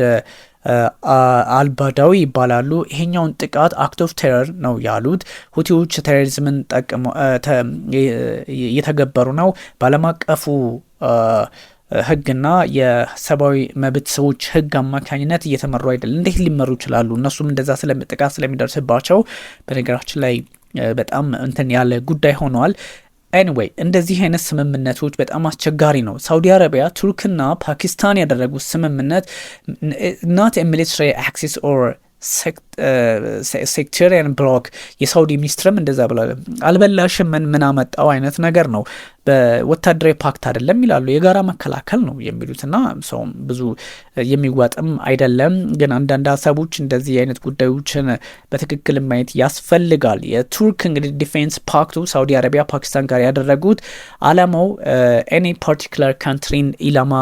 አልባዳዊ ይባላሉ። ይሄኛውን ጥቃት አክት ኦፍ ቴረር ነው ያሉት። ሁቲዎች ቴሮሪዝምን እየተገበሩ ነው፣ ባለም አቀፉ ህግና የሰብአዊ መብት ሰዎች ህግ አማካኝነት እየተመሩ አይደለም። እንዴት ሊመሩ ይችላሉ? እነሱም እንደዛ ጥቃት ስለሚደርስባቸው በነገራችን ላይ በጣም ያለ ጉዳይ ሆኗል። ኤኒዌይ እንደዚህ አይነት ስምምነቶች በጣም አስቸጋሪ ነው። ሳውዲ አረቢያ ቱርክና ፓኪስታን ያደረጉት ስምምነት not a military axis or ሴክተሪያን ብሎክ የሳውዲ ሚኒስትርም እንደዛ ብሏል። አልበላሽም ምን አመጣው አይነት ነገር ነው። በወታደራዊ ፓክት አይደለም ይላሉ፣ የጋራ መከላከል ነው የሚሉትና ሰውም ብዙ የሚዋጥም አይደለም። ግን አንዳንድ ሀሳቦች እንደዚህ አይነት ጉዳዮችን በትክክል ማየት ያስፈልጋል። የቱርክ እንግዲህ ዲፌንስ ፓክቱ ሳውዲ አረቢያ ፓኪስታን ጋር ያደረጉት አላማው ኤኒ ፓርቲኩላር ካንትሪን ኢላማ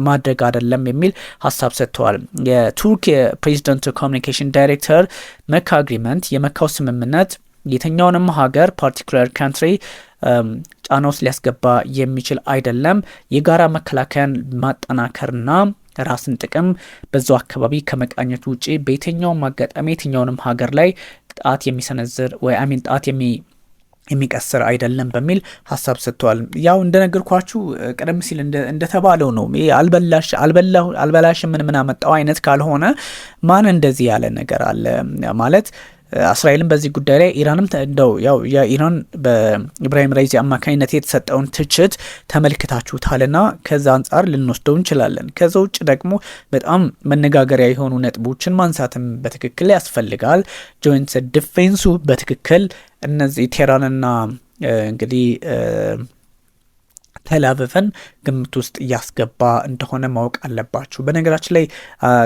ማድረግ አይደለም የሚል ሀሳብ ሰጥተዋል። የቱርክ የፕሬዚደንት ኮሚኒኬሽን ዳይሬክተር መካ አግሪመንት የመካው ስምምነት የትኛውንም ሀገር ፓርቲኩላር ካንትሪ ጫና ውስጥ ሊያስገባ የሚችል አይደለም። የጋራ መከላከያን ማጠናከርና ራስን ጥቅም በዛው አካባቢ ከመቃኘት ውጪ በየትኛውም አጋጣሚ የትኛውንም ሀገር ላይ ጣት የሚሰነዝር ወይ ጣት የሚቀስር አይደለም በሚል ሀሳብ ሰጥቷል። ያው እንደነገርኳችሁ ቀደም ሲል እንደተባለው ነው። አልበላሽ ምን አመጣው አይነት ካልሆነ ማን እንደዚህ ያለ ነገር አለ ማለት እስራኤልም በዚህ ጉዳይ ላይ ኢራንም እንደው ያው የኢራን በኢብራሂም ራይዚ አማካኝነት የተሰጠውን ትችት ተመልክታችሁታልና ከዛ አንጻር ልንወስደው እንችላለን። ከዛ ውጭ ደግሞ በጣም መነጋገሪያ የሆኑ ነጥቦችን ማንሳትም በትክክል ያስፈልጋል። ጆይንት ዲፌንሱ በትክክል እነዚህ ቴህራንና እንግዲህ ተላብፈን ግምት ውስጥ እያስገባ እንደሆነ ማወቅ አለባችሁ። በነገራችን ላይ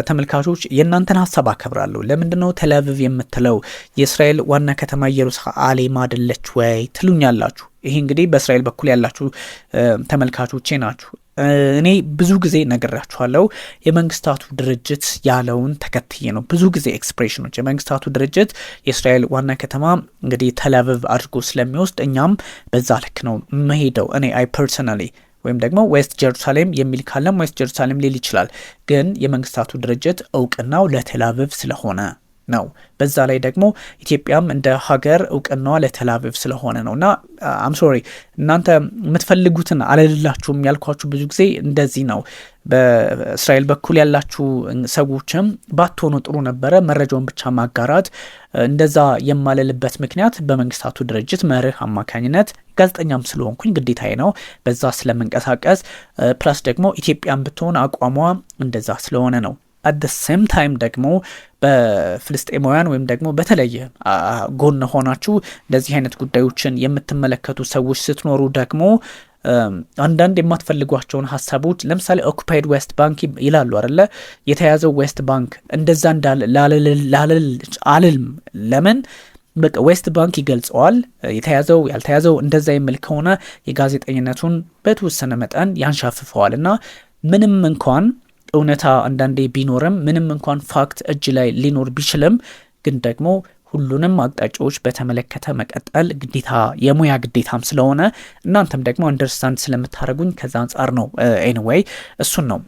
ተመልካቾች የእናንተን ሀሳብ አከብራለሁ። ለምንድነው ተላቪቭ የምትለው የእስራኤል ዋና ከተማ ኢየሩሳሌም አይደለች ወይ ትሉኛላችሁ። ይሄ እንግዲህ በእስራኤል በኩል ያላችሁ ተመልካቾቼ ናችሁ። እኔ ብዙ ጊዜ ነግራችኋለሁ። የመንግስታቱ ድርጅት ያለውን ተከትዬ ነው ብዙ ጊዜ ኤክስፕሬሽኖች የመንግስታቱ ድርጅት የእስራኤል ዋና ከተማ እንግዲህ ተላቪቭ አድርጎ ስለሚወስድ እኛም በዛ ልክ ነው መሄደው። እኔ ፐርሰናሊ ወይም ደግሞ ዌስት ጀሩሳሌም የሚል ካለም ዌስት ጀሩሳሌም ሊል ይችላል። ግን የመንግስታቱ ድርጅት እውቅናው ለተላቪቭ ስለሆነ ነው። በዛ ላይ ደግሞ ኢትዮጵያም እንደ ሀገር እውቅናዋ ለተላቪቭ ስለሆነ ነውና አም ሶሪ እናንተ የምትፈልጉትን አለላችሁም ያልኳችሁ ብዙ ጊዜ እንደዚህ ነው። በእስራኤል በኩል ያላችሁ ሰዎችም ባትሆኑ ጥሩ ነበረ። መረጃውን ብቻ ማጋራት እንደዛ የማለልበት ምክንያት በመንግስታቱ ድርጅት መርህ አማካኝነት ጋዜጠኛም ስለሆንኩኝ ግዴታዬ ነው በዛ ስለመንቀሳቀስ ፕላስ ደግሞ ኢትዮጵያም ብትሆን አቋሟ እንደዛ ስለሆነ ነው። at the same time ደግሞ በፍልስጤማውያን ወይም ደግሞ በተለየ ጎን ሆናችሁ እንደዚህ አይነት ጉዳዮችን የምትመለከቱ ሰዎች ስትኖሩ ደግሞ አንዳንድ የማትፈልጓቸውን ሀሳቦች ለምሳሌ ኦኩፓይድ ዌስት ባንክ ይላሉ አይደለ? የተያዘው ዌስት ባንክ እንደዛ እንዳልልም ለምን በቃ ዌስት ባንክ ይገልጸዋል። የተያዘው ያልተያዘው እንደዛ የሚል ከሆነ የጋዜጠኝነቱን በተወሰነ መጠን ያንሻፍፈዋል እና ምንም እንኳን እውነታ አንዳንዴ ቢኖርም ምንም እንኳን ፋክት እጅ ላይ ሊኖር ቢችልም ግን ደግሞ ሁሉንም አቅጣጫዎች በተመለከተ መቀጠል ግዴታ የሙያ ግዴታም ስለሆነ እናንተም ደግሞ አንደርስታንድ ስለምታደርጉኝ ከዛ አንጻር ነው። ኤኒዌይ እሱን ነው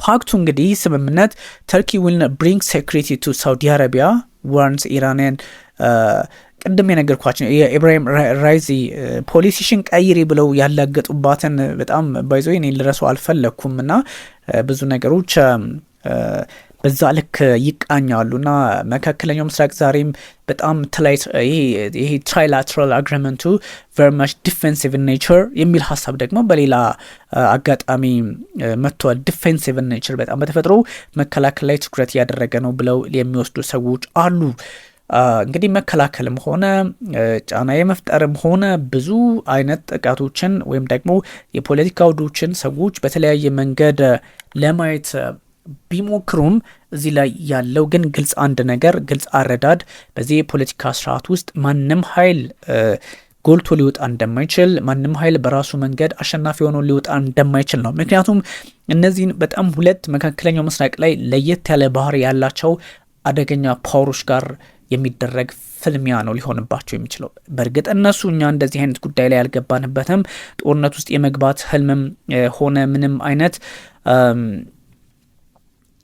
ፓክቱ እንግዲህ ስምምነት ተርኪ ዊል ብሪንግ ሴኩሪቲ ቱ ሳውዲ አረቢያ ዋርንስ ኢራንን ቅድም የነገርኳችሁ የኢብራሂም ራይዚ ፖሊሲሽን ቀይሪ ብለው ያላገጡባትን በጣም ባይዞ እኔ ልረሳው አልፈለኩም እና ብዙ ነገሮች በዛ ልክ ይቃኛሉና መካከለኛው ምስራቅ ዛሬም በጣም ይሄ ትራይላተራል አግሪመንቱ very much defensive in nature የሚል ሀሳብ ደግሞ በሌላ አጋጣሚ መጥቷል። defensive in nature በጣም በተፈጥሮ መከላከል ላይ ትኩረት ያደረገ ነው ብለው የሚወስዱ ሰዎች አሉ። እንግዲህ መከላከልም ሆነ ጫና የመፍጠርም ሆነ ብዙ አይነት ጥቃቶችን ወይም ደግሞ የፖለቲካ ውዶችን ሰዎች በተለያየ መንገድ ለማየት ቢሞክሩም እዚህ ላይ ያለው ግን ግልጽ አንድ ነገር ግልጽ አረዳድ በዚህ የፖለቲካ ስርዓት ውስጥ ማንም ኃይል ጎልቶ ሊወጣ እንደማይችል ማንም ኃይል በራሱ መንገድ አሸናፊ ሆኖ ሊወጣ እንደማይችል ነው። ምክንያቱም እነዚህን በጣም ሁለት መካከለኛው ምስራቅ ላይ ለየት ያለ ባህሪ ያላቸው አደገኛ ፓወሮች ጋር የሚደረግ ፍልሚያ ነው ሊሆንባቸው የሚችለው። በእርግጥ እነሱ እኛ እንደዚህ አይነት ጉዳይ ላይ ያልገባንበትም ጦርነት ውስጥ የመግባት ህልምም ሆነ ምንም አይነት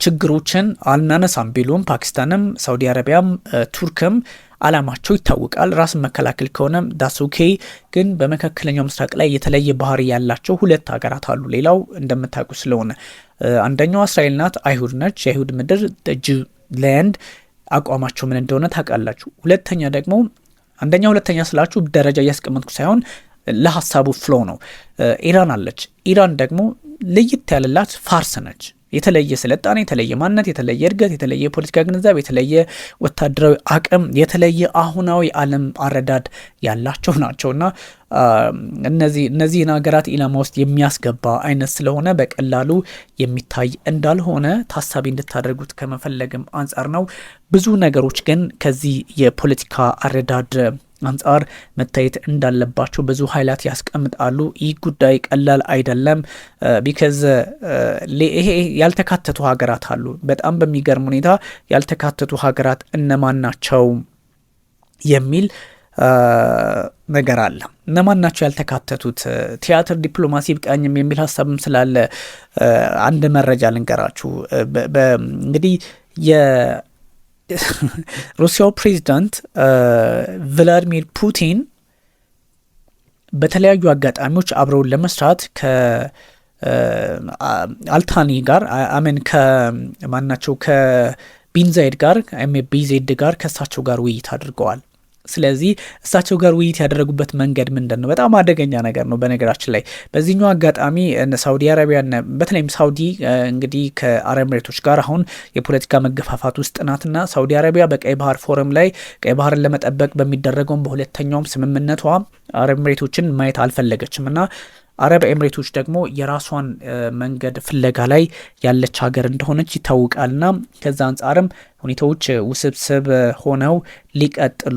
ችግሮችን አልናነሳም ቢሉም ፓኪስታንም ሳውዲ አረቢያም ቱርክም አላማቸው ይታወቃል። ራስን መከላከል ከሆነ ዳስ ኦኬ። ግን በመካከለኛው ምስራቅ ላይ የተለየ ባህሪ ያላቸው ሁለት ሀገራት አሉ። ሌላው እንደምታውቁ ስለሆነ አንደኛው እስራኤል ናት፣ አይሁድ ነች፣ የአይሁድ ምድር ጁ ላንድ አቋማቸው ምን እንደሆነ ታውቃላችሁ። ሁለተኛ ደግሞ ሁለተኛ ስላችሁ ደረጃ እያስቀመጥኩ ሳይሆን ለሐሳቡ ፍሎ ነው። ኢራን አለች። ኢራን ደግሞ ለየት ያለላት ፋርስ ነች። የተለየ ስልጣኔ፣ የተለየ ማንነት፣ የተለየ እድገት፣ የተለየ ፖለቲካ ግንዛቤ፣ የተለየ ወታደራዊ አቅም፣ የተለየ አሁናዊ ዓለም አረዳድ ያላቸው ናቸውና እነዚህን ሀገራት ኢላማ ውስጥ የሚያስገባ አይነት ስለሆነ በቀላሉ የሚታይ እንዳልሆነ ታሳቢ እንድታደርጉት ከመፈለግም አንጻር ነው። ብዙ ነገሮች ግን ከዚህ የፖለቲካ አረዳድ አንጻር መታየት እንዳለባቸው ብዙ ኃይላት ያስቀምጣሉ። ይህ ጉዳይ ቀላል አይደለም። ቢካዝ ይሄ ያልተካተቱ ሀገራት አሉ። በጣም በሚገርም ሁኔታ ያልተካተቱ ሀገራት እነማን ናቸው የሚል ነገር አለ። እነማን ናቸው ያልተካተቱት? ቲያትር ዲፕሎማሲ ብቃኝም የሚል ሀሳብም ስላለ አንድ መረጃ ልንገራችሁ። እንግዲህ የሩሲያው ፕሬዚዳንት ቭላዲሚር ፑቲን በተለያዩ አጋጣሚዎች አብረውን ለመስራት ከአልታኒ ጋር ከማናቸው ከቢንዛይድ ጋር ቢዜድ ጋር ከእሳቸው ጋር ውይይት አድርገዋል። ስለዚህ እሳቸው ጋር ውይይት ያደረጉበት መንገድ ምንድን ነው? በጣም አደገኛ ነገር ነው። በነገራችን ላይ በዚህኛው አጋጣሚ ሳውዲ አረቢያና በተለይም ሳውዲ እንግዲህ ከአረብ ኤምሬቶች ጋር አሁን የፖለቲካ መገፋፋት ውስጥ ናትና ሳውዲ አረቢያ በቀይ ባህር ፎረም ላይ ቀይ ባህርን ለመጠበቅ በሚደረገውም በሁለተኛውም ስምምነቷ አረብ ኤምሬቶችን ማየት አልፈለገችም እና አረብ ኤምሬቶች ደግሞ የራሷን መንገድ ፍለጋ ላይ ያለች ሀገር እንደሆነች ይታወቃልና ከዛ አንጻርም ሁኔታዎች ውስብስብ ሆነው ሊቀጥሉ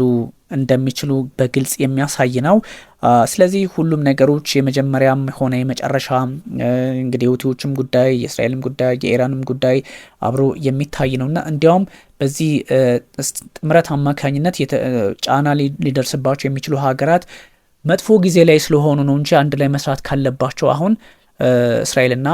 እንደሚችሉ በግልጽ የሚያሳይ ነው። ስለዚህ ሁሉም ነገሮች የመጀመሪያም ሆነ የመጨረሻ እንግዲህ የሁቲዎችም ጉዳይ የእስራኤልም ጉዳይ የኢራንም ጉዳይ አብሮ የሚታይ ነውና እንዲያውም በዚህ ጥምረት አማካኝነት ጫና ሊደርስባቸው የሚችሉ ሀገራት መጥፎ ጊዜ ላይ ስለሆኑ ነው እንጂ አንድ ላይ መስራት ካለባቸው አሁን እስራኤልና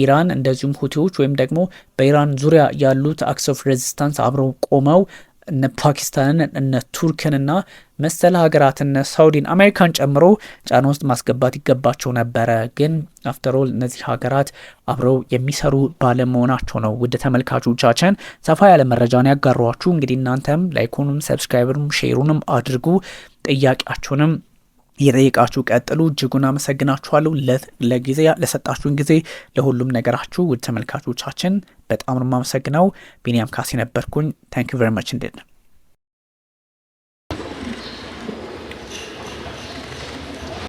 ኢራን እንደዚሁም ሁቲዎች ወይም ደግሞ በኢራን ዙሪያ ያሉት አክስ ኦፍ ሬዚስታንስ አብረው ቆመው እነ ፓኪስታንን እነ ቱርክንና መሰል ሀገራትን ሳውዲን አሜሪካን ጨምሮ ጫና ውስጥ ማስገባት ይገባቸው ነበረ። ግን አፍተሮል እነዚህ ሀገራት አብረው የሚሰሩ ባለመሆናቸው ነው። ውድ ተመልካቾቻችን ሰፋ ያለ መረጃን ያጋሯችሁ። እንግዲህ እናንተም ላይኩንም ሰብስክራይበሩም ሼሩንም አድርጉ። ጥያቄያችሁንም እየጠየቃችሁ ቀጥሉ። እጅጉን አመሰግናችኋለሁ ለሰጣችሁን ጊዜ ለሁሉም ነገራችሁ። ውድ ተመልካቾቻችን በጣም ነው የማመሰግነው። ቢኒያም ካሴ ነበርኩኝ። ታንክ ዩ ቨሪ ማች። እንዴት ነው?